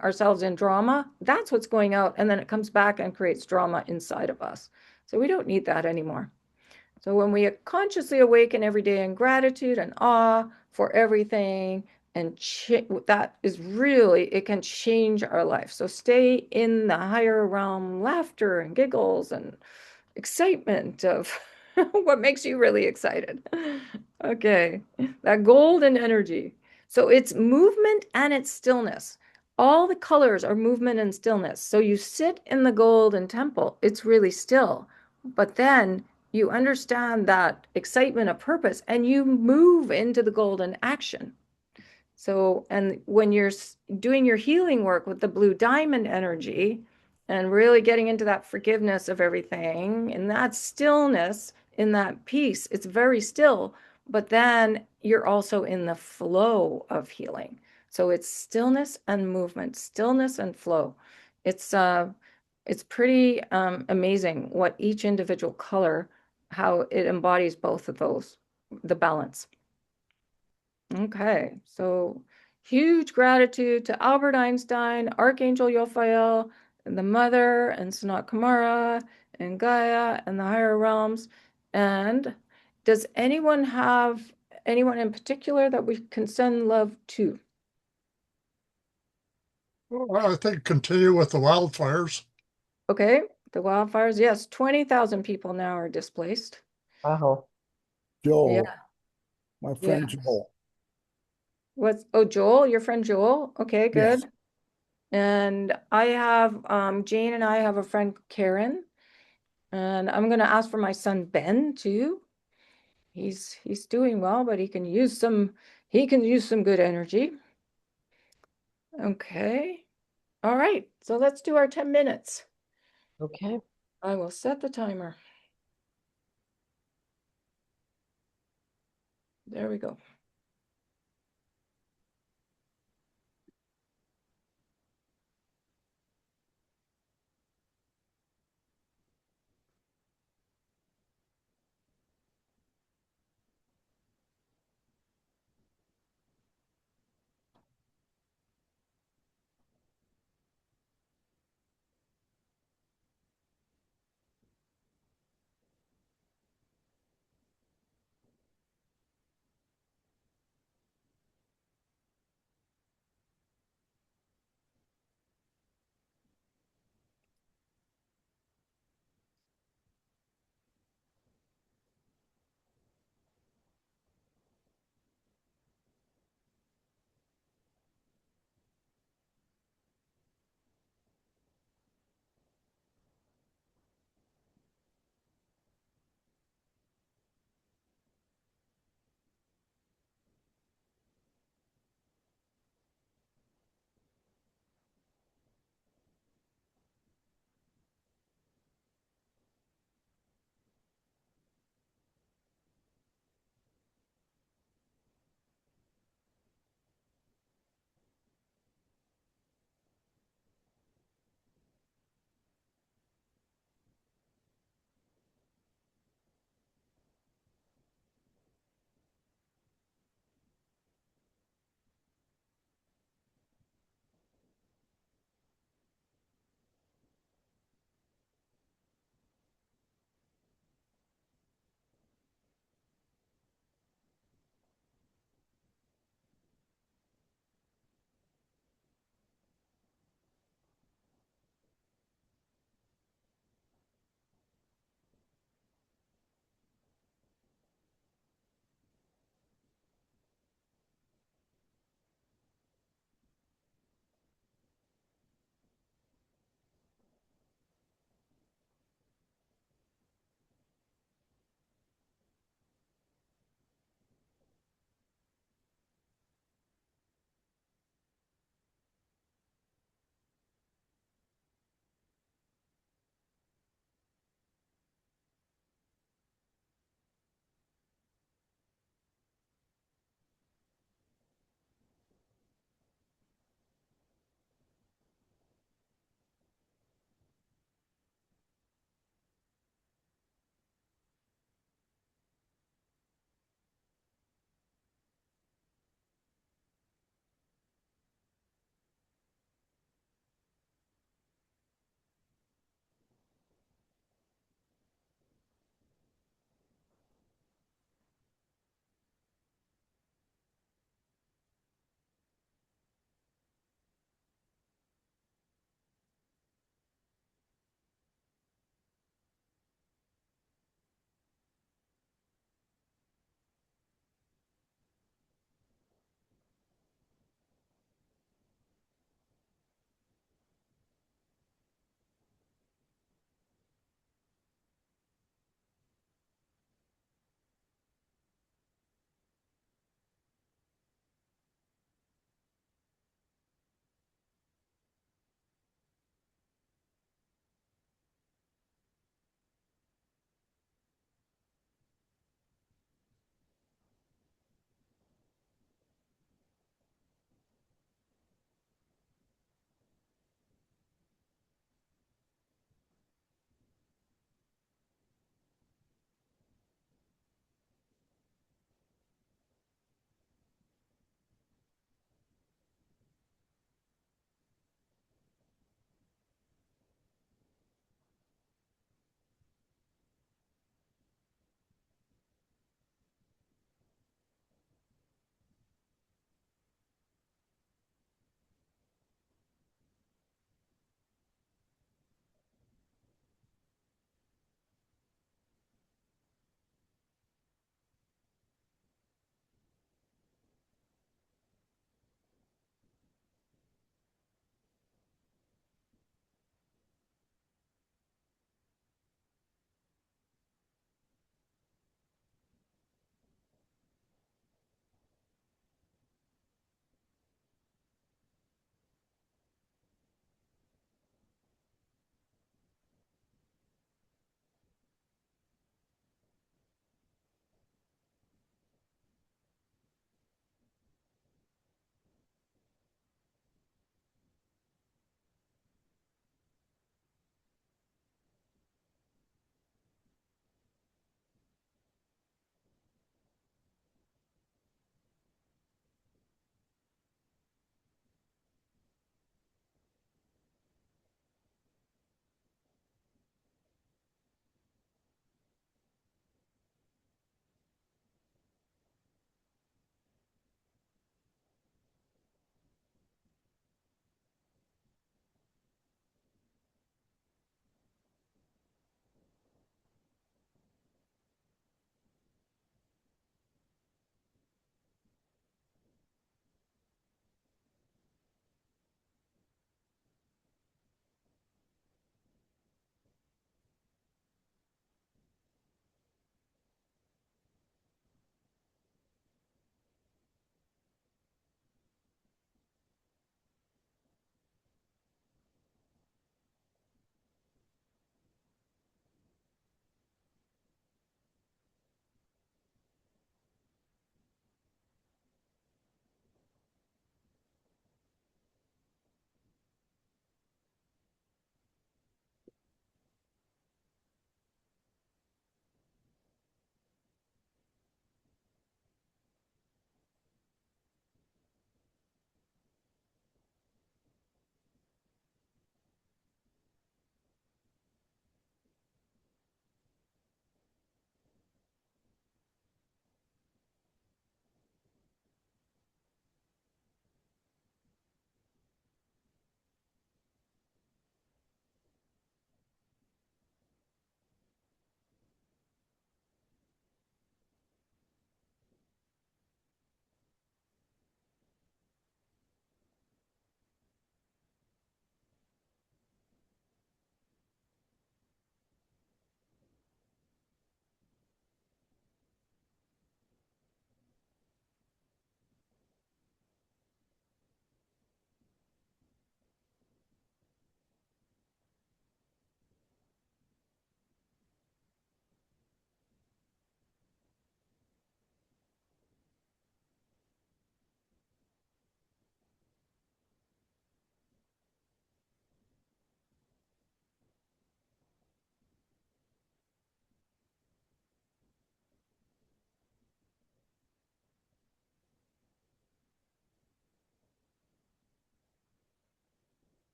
A: ourselves in drama, that's what's going out. And then it comes back and creates drama inside of us. So we don't need that anymore. So when we consciously awaken every day in gratitude and awe for everything, and that is really, it can change our life. So stay in the higher realm, laughter and giggles and excitement of what makes you really excited. Okay, that golden energy. So it's movement and it's stillness. All the colors are movement and stillness. So you sit in the golden temple, it's really still, but then you understand that excitement of purpose and you move into the golden action. So, and when you're doing your healing work with the blue diamond energy and really getting into that forgiveness of everything and that stillness, in that peace, it's very still, but then you're also in the flow of healing. So it's stillness and movement, stillness and flow. It's pretty amazing what each individual color, how it embodies both of those, the balance. Okay, so huge gratitude to Albert Einstein, Archangel Raphael, and the Mother, and Sanat Kumara, and Gaia, and the higher realms. And does anyone have anyone in particular that we can send love to?
C: Well, I think continue with the wildfires.
A: Okay, the wildfires, yes, 20,000 people now are displaced.
B: Wow.
A: Yeah,
D: Joel, my
A: yeah.
D: friend Joel.
A: Oh, Joel, your friend Joel? Okay,
D: Yes.
A: good. And I have, Jane and I have a friend Karen, and I'm gonna ask for my son Ben too. He's doing well, but he can use some good energy. Okay. All right. So let's do our 10 minutes.
B: Okay.
A: I will set the timer. There we go.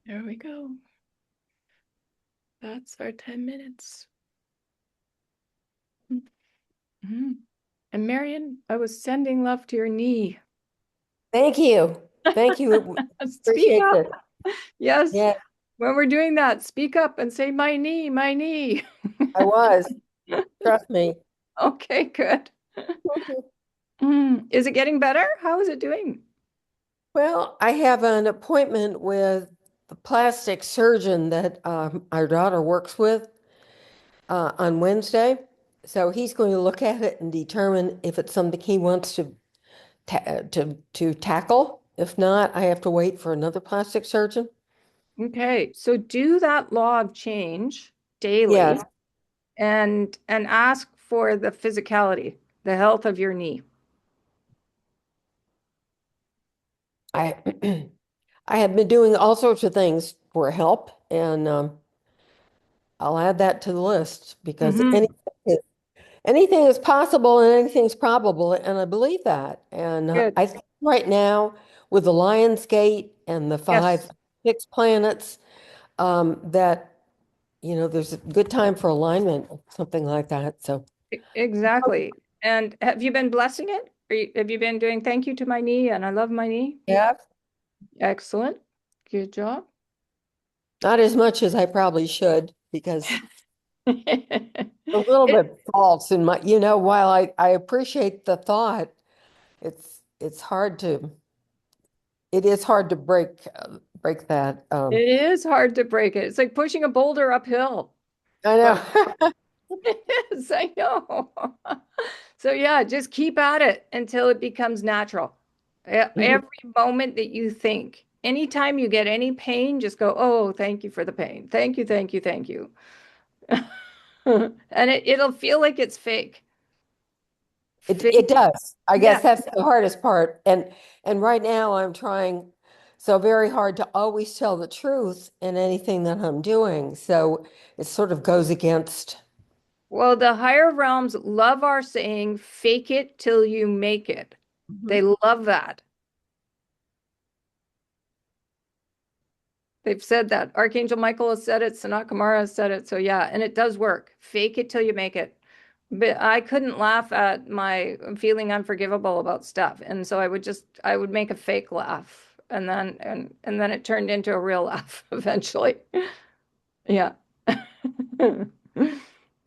A: There we go. That's our 10 minutes. Mhm. And Marion, I was sending love to your knee.
B: Thank you. Thank you.
A: Speak
B: Appreciate
A: up.
B: it.
A: Yes.
B: Yeah,
A: When we're doing that, speak up and say, my knee, my knee.
B: I was. Trust me.
A: Okay, good. Is it getting better? How is it doing?
B: Well, I have an appointment with the plastic surgeon that our daughter works with on Wednesday. So he's going to look at it and determine if it's something he wants to tackle. If not, I have to wait for another plastic surgeon.
A: Okay, so do that law of change daily
B: Yes,
A: and ask for the physicality, the health of your knee.
B: I I have been doing all sorts of things for help, and I'll add that to the list because
A: Mm-hmm.
B: anything is possible and anything's probable, and I believe that. And
A: Good.
B: I think right now, with the Lion's Gate and the
A: Yes,
B: 6 planets, that there's a good time for alignment, something like that. So,
A: exactly. And have you been blessing it? Have you been doing thank you to my knee and I love my knee?
B: yeah,
A: Excellent. Good job.
B: not as much as I probably should because
A: It,
B: a little bit false in my, while I appreciate the thought, it's hard to, it is hard to break that.
A: it is hard to break it. It's like pushing a boulder uphill.
B: I
A: But
B: know.
A: it is, I know. So yeah, just keep at it until it becomes natural. Every moment that you think, anytime you get any pain, just go, oh, thank you for the pain. Thank you, thank you, thank you. And it'll feel like it's fake.
B: It
A: Fake.
B: does. I
A: Yeah.
B: guess that's the hardest part. And right now I'm trying so very hard to always tell the truth in anything that I'm doing. So it sort of goes against.
A: Well, the higher realms love our saying, fake it till you make it. They
B: Mhm.
A: love that. They've said that. Archangel Michael has said it, Sanat Kumara has said it. So yeah, and it does work. Fake it till you make it. But I couldn't laugh at my feeling unforgivable about stuff. And so I would make a fake laugh. And then it turned into a real laugh eventually. Yeah.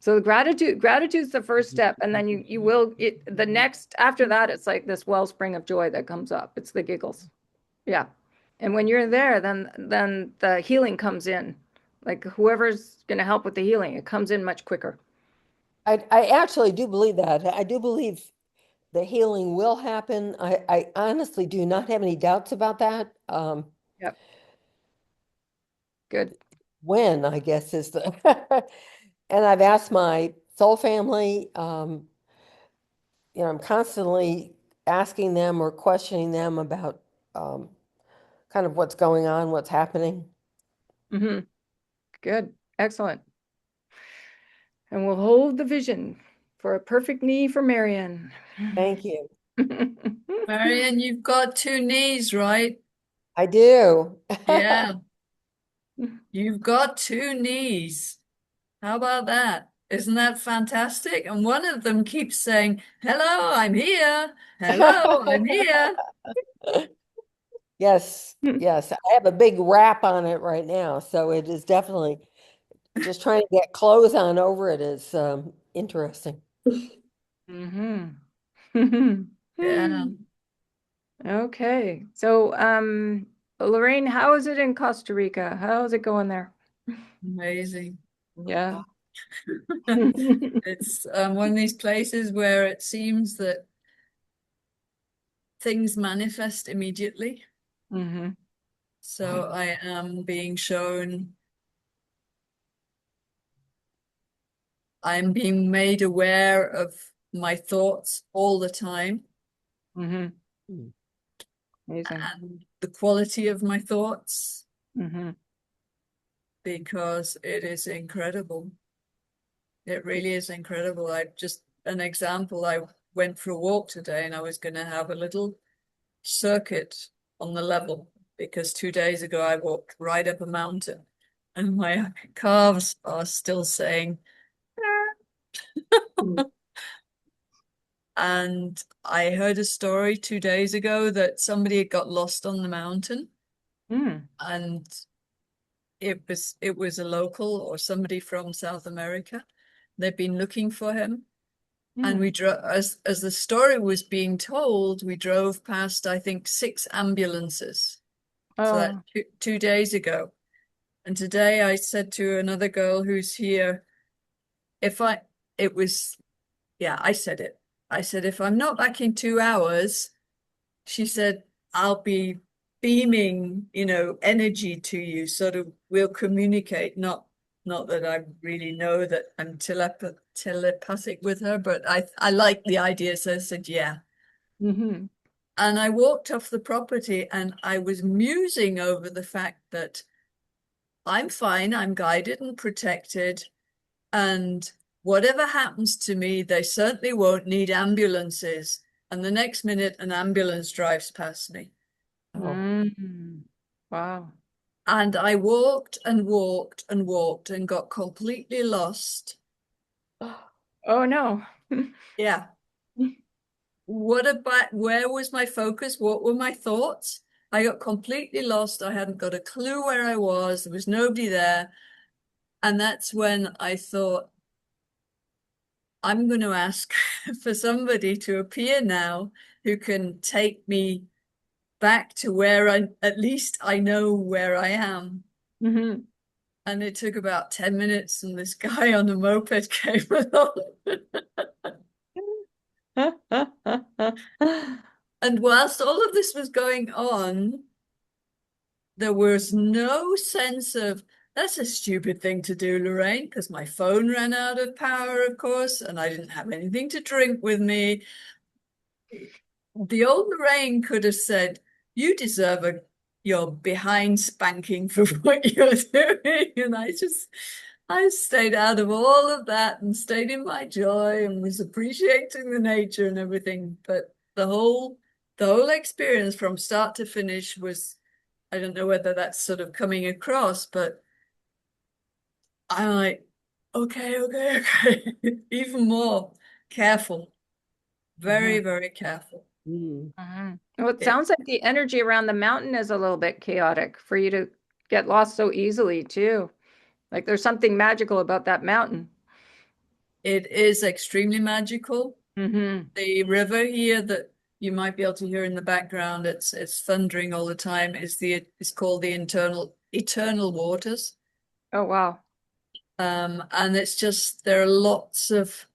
A: So gratitude's the first step. And then the next, after that, it's like this wellspring of joy that comes up. It's the giggles. Yeah. And when you're there, then the healing comes in. Like whoever's going to help with the healing, it comes in much quicker.
B: I actually do believe that. I do believe the healing will happen. I honestly do not have any doubts about that.
A: Yep. Good.
B: When, I guess, is the and I've asked my soul family, I'm constantly asking them or questioning them about um, kind of what's going on, what's happening.
A: Hmm. Good. Excellent. And we'll hold the vision for a perfect knee for Marion.
B: Thank you.
D: Marion, you've got two knees, right?
B: I do.
D: Yeah, you've got two knees. How about that? Isn't that fantastic? And one of them keeps saying, "Hello, I'm here. Hello, I'm here."
B: Yes, yes. I have a big wrap on it right now, so it is definitely just trying to get clothes on over it is interesting.
A: Hmm.
D: Yeah,
A: Okay. So, Lorraine, how is it in Costa Rica? How is it going there?
D: amazing.
A: Yeah.
D: It's one of these places where it seems that things manifest immediately.
A: Hmm.
D: So I am being shown, I'm being made aware of my thoughts all the time
A: Hmm.
B: Mm.
A: Amazing.
D: and the quality of my thoughts
A: Hmm.
D: because it is incredible. It really is incredible. I just, an example, I went for a walk today and I was going to have a little circuit on the level because 2 days ago I walked right up a mountain and my calves are still saying, and I heard a story 2 days ago that somebody had got lost on the mountain,
A: Mm.
D: and it was a local or somebody from South America. They've been looking for him. And
A: Mm.
D: we drove, as the story was being told, we drove past, I think, 6 ambulances. So that
A: Oh.
D: 2 days ago. And today I said to another girl who's here, if I, it was, yeah, I said it. I said, if I'm not back in 2 hours, she said, I'll be beaming, energy to you, sort of we'll communicate, not that I really know that I'm telepathic with her, but I like the idea, so I said, yeah.
A: Mm-hmm.
D: And I walked off the property and I was musing over the fact that I'm fine, I'm guided and protected, and whatever happens to me, they certainly won't need ambulances. And the next minute, an ambulance drives past me.
A: Mm. Wow.
D: And I walked and walked and walked and got completely lost.
A: Oh no.
D: Yeah. Where was my focus? What were my thoughts? I got completely lost. I hadn't got a clue where I was. There was nobody there. And that's when I thought, I'm going to ask for somebody to appear now who can take me back to where at least I know where I am.
A: Mm-hmm.
D: And it took about 10 minutes, and this guy on a moped came along. And whilst all of this was going on, there was no sense of, that's a stupid thing to do, Lorraine, because my phone ran out of power, of course, and I didn't have anything to drink with me. The old Lorraine could have said, you deserve your behind spanking for what you're doing. And I stayed out of all of that and stayed in my joy and was appreciating the nature and everything. But the whole experience from start to finish was, I don't know whether that's sort of coming across, but I'm like, okay, even more careful, very, very careful.
B: Mm.
A: Mhm. Well, it
D: It,
A: sounds like the energy around the mountain is a little bit chaotic for you to get lost so easily too. Like there's something magical about that mountain.
D: it is extremely magical.
A: Mm-hmm.
D: The river here that you might be able to hear in the background, it's thundering all the time, is called the eternal waters.
A: Oh wow.
D: And it's just there are lots of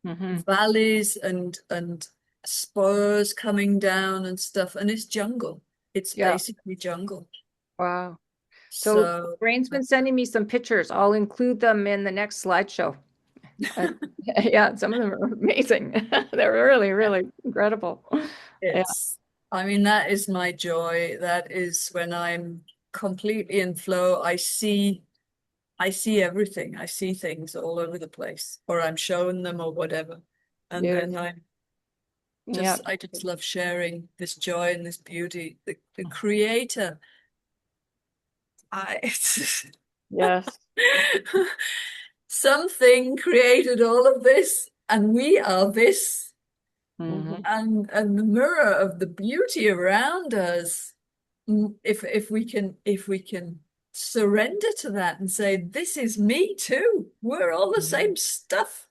A: Mm-hmm.
D: valleys and spurs coming down and stuff, and it's jungle. It's
A: Yeah.
D: basically jungle.
A: Wow. So
D: So
A: Brain's been sending me some pictures. I'll include them in the next slideshow. Uh, yeah, some of them are amazing. They're really, really incredible. Yeah.
D: I mean, that is my joy. That is when I'm completely in flow. I see everything. I see things all over the place, or I'm shown them or whatever. And then
A: Beautiful. Yeah.
D: I just love sharing this joy and this beauty. The creator, I,
A: Yes.
D: something created all of this, and we are this,
A: Mm-hmm.
D: and the mirror of the beauty around us. If we can surrender to that and say, this is me too. We're all the same stuff.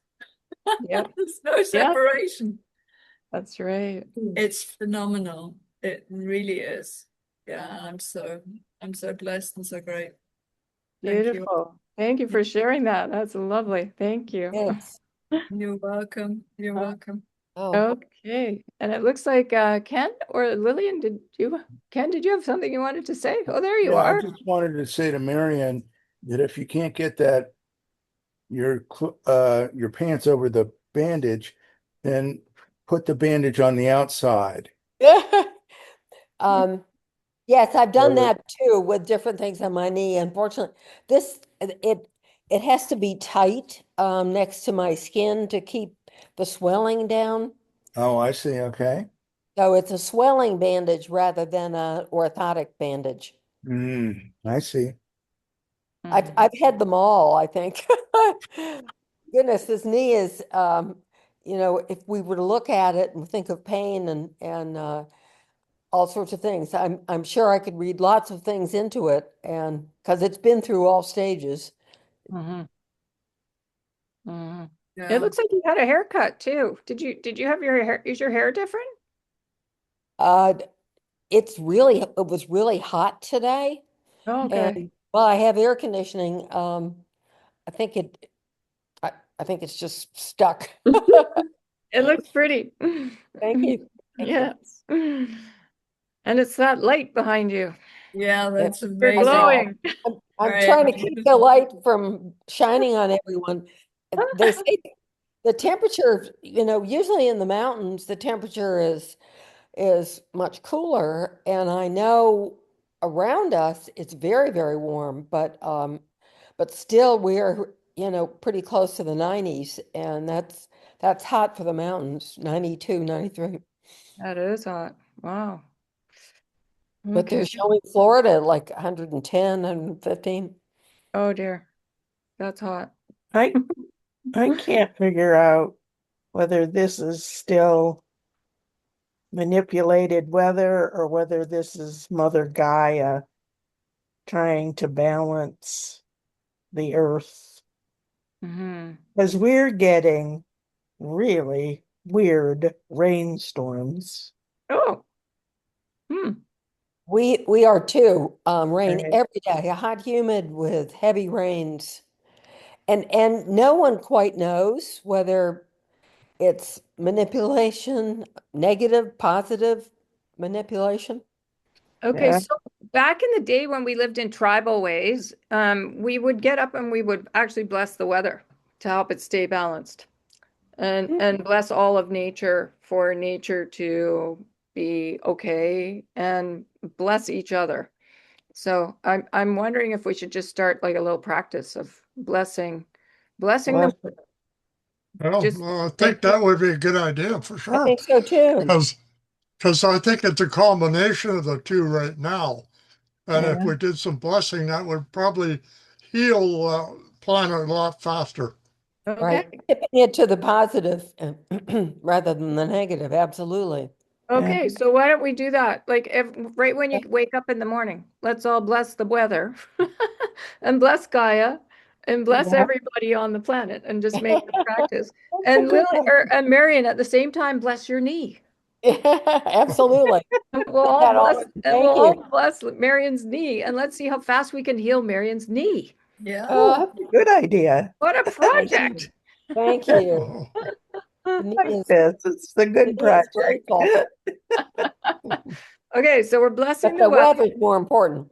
A: Yep.
D: There's no
A: Yeah,
D: separation.
A: that's right.
D: It's phenomenal. It really is. Yeah, I'm so blessed and so great. Thank you.
A: Beautiful. Thank you for sharing that. That's lovely. Thank you.
B: Yes.
D: You're welcome. You're
A: Uh,
D: welcome.
B: Oh,
A: Okay. And it looks like Ken or Lillian, Ken, did you have something you wanted to say? Oh, there you
E: Yeah, I
A: are.
E: just wanted to say to Marianne that if you can't get your pants over the bandage, then put the bandage on the outside.
B: um, yes, I've done
E: So
B: that too with different things on my knee. Unfortunately, this it has to be tight next to my skin to keep the swelling down.
E: oh, I see. Okay.
B: So it's a swelling bandage rather than a orthotic bandage.
E: I see.
B: I've had them all, I think. Goodness, this knee is, if we were to look at it and think of pain and all sorts of things, I'm sure I could read lots of things into it, and because it's been through all stages.
A: Mhm. Mhm. It
D: Yeah.
A: looks like you had a haircut too. Did you have your hair? Is your hair different?
B: Uh, it was really hot today,
A: Oh, okay.
B: and well, I have air conditioning. I think I think it's just stuck.
A: It looks pretty.
B: Thank you. Thank you.
A: Yes. And it's that light behind you.
D: Yeah,
B: Yeah,
D: that's
A: You're
B: I
D: amazing.
B: know.
A: glowing.
B: I'm
D: Very
B: trying to keep the
D: beautiful.
B: light from shining on everyone. They say the temperature, usually in the mountains, the temperature is much cooler, and I know around us it's very, very warm, but still we're, pretty close to the 90s, and that's hot for the mountains, 92, 93.
A: That is hot. Wow.
B: But they're
A: Okay.
B: showing Florida like 110, 115.
A: Oh dear. That's hot.
F: I I can't figure out whether this is still manipulated weather or whether this is Mother Gaia trying to balance the earth.
A: Hmm.
F: Because we're getting really weird rainstorms.
A: Oh. Hmm.
B: We are too. Rain
F: Right.
B: every day, hot, humid with heavy rains. And no one quite knows whether it's manipulation, negative, positive manipulation.
A: Okay,
F: Yeah.
A: so back in the day when we lived in tribal ways, we would get up and we would actually bless the weather to help it stay balanced and bless all of nature for nature to be okay and bless each other. So I'm wondering if we should just start like a little practice of blessing them
F: Well,
C: Well,
A: just
C: I
A: like
C: think that would be a good idea for
B: I
C: sure.
B: think so too.
C: Because I think it's a combination of the two right now. And if
F: yeah.
C: we did some blessing, that would probably heal planet a lot faster.
B: Right.
A: okay.
B: Tipping it to the positive rather than the negative. Absolutely.
F: Yeah.
A: Okay, so why don't we do that? Like right when you wake up in the morning, let's all bless the weather and bless Gaia and bless
F: Yeah.
A: everybody on the planet and just make the practice.
F: That's a
A: And
F: good
A: Lily
F: one.
A: and Marion at the same time bless your knee.
B: Absolutely.
A: And
B: That all, thank
A: we'll all
B: you.
A: bless Marion's knee and let's see how fast we can heal Marion's knee.
D: Yeah.
F: Oh, that's a good idea.
A: What a
B: Thank you.
A: project.
B: Thank you.
C: Oh,
B: The knee
F: Like
B: is,
F: this. It's the
B: the
F: good
B: knee is
F: project.
B: grateful,
A: Okay, so we're blessing
B: but
A: the
B: the
A: weather.
B: weather's more important.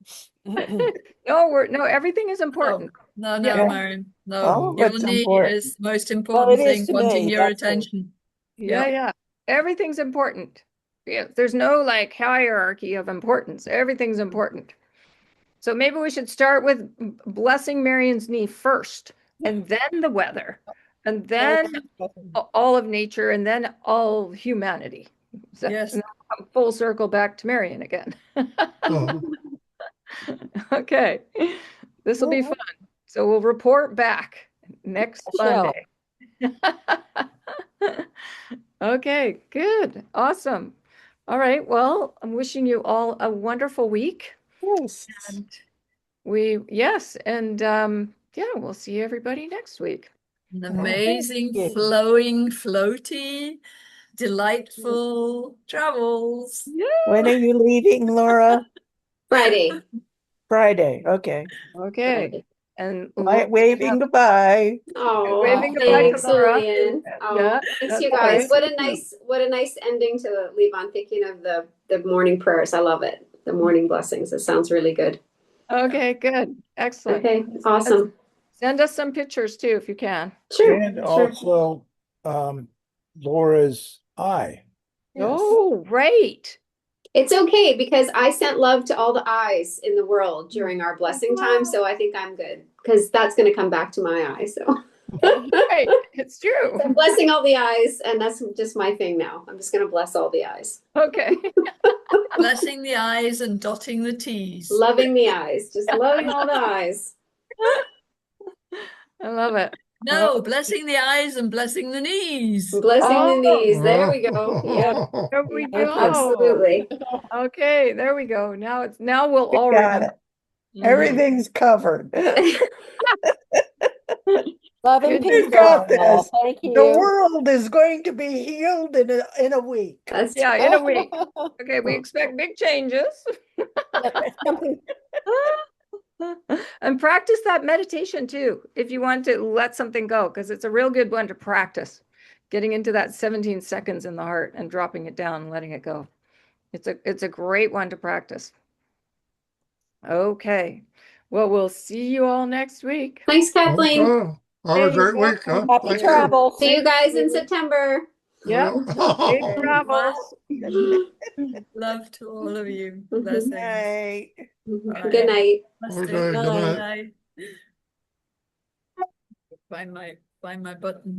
A: No, everything is important.
D: No,
A: Yeah.
D: no, Marion.
F: All
D: No,
F: of
D: your
F: it's
D: knee
F: important.
D: is the most
B: Well,
D: important
B: it is
D: thing,
B: to
D: wanting
B: me.
D: your
B: That's true.
D: attention.
A: Yeah,
D: Yep.
A: yeah. Everything's important. Yeah, there's no like hierarchy of importance. Everything's important. So maybe we should start with blessing Marion's knee first, and then the weather, and
B: Thank
A: then
B: you.
A: all of nature, and then all humanity. So, and
D: Yes.
A: then come full circle back to Marion again.
C: oh,
A: Okay, this will be fun. So we'll report back next
B: Michelle.
A: Monday. Okay, good. Awesome. All right. Well, I'm wishing you all a wonderful week.
F: Yes.
D: And
A: Yes, and yeah, we'll see everybody next week.
D: an
B: Thank
D: amazing,
B: you.
D: flowing, floaty, delightful travels.
F: When are you leaving, Laura?
G: Friday.
F: Friday. Okay.
A: Okay.
G: Friday.
A: And
F: Waving goodbye.
G: Oh,
A: waving goodbye to
G: thanks,
A: Laura.
G: Lillian.
A: Yeah,
G: Oh, thanks you
A: that's
G: guys.
A: great.
G: What a nice ending to leave on, thinking of the morning prayers. I love it. The morning blessings. It sounds really good.
A: Okay, good. Excellent.
G: Okay, awesome.
A: Send us some pictures too if you can.
G: Sure,
E: And
G: sure.
E: also Laura's eye.
F: Yes.
A: Oh, right.
G: It's okay because I sent love to all the eyes in the world during our blessing time, so I think I'm good because that's going to come back to my eye. So
A: Right. It's true.
G: I'm blessing all the eyes, and that's just my thing now. I'm just going to bless all the eyes.
A: Okay.
D: Blessing the I's and dotting the T's.
G: Loving the eyes, just loving all the eyes.
A: I love it.
D: No, blessing the eyes and blessing the knees.
G: Blessing the
A: Oh.
G: knees. There we go. Yeah,
A: There we
G: yeah,
A: go.
G: absolutely.
A: Okay, there we go. Now we'll all
F: Got
A: remember.
F: it. Everything's covered.
B: Love and
A: You
B: peace.
F: got
B: all.
F: this.
B: Thank
F: The
B: you.
F: world is going to be healed in a week.
G: That's
A: Yeah, in a week. Okay, we expect big changes.
B: Something
A: And practice that meditation too, if you want to let something go, because it's a real good one to practice. Getting into that 17 seconds in the heart and dropping it down and letting it go. It's a great one to practice. Okay. Well, we'll see you all next week.
G: Thanks, Kathleen.
C: Okay. Have a great week. Huh?
B: happy
C: Thank you.
B: travels.
G: See you guys in September.
A: Yeah. Safe travels.
D: Love to all of you.
G: Mhm.
D: Blessings.
F: Night.
D: Bye.
G: Good night.
D: Namaste.
C: Okay, good night.
D: Bye. Find my button.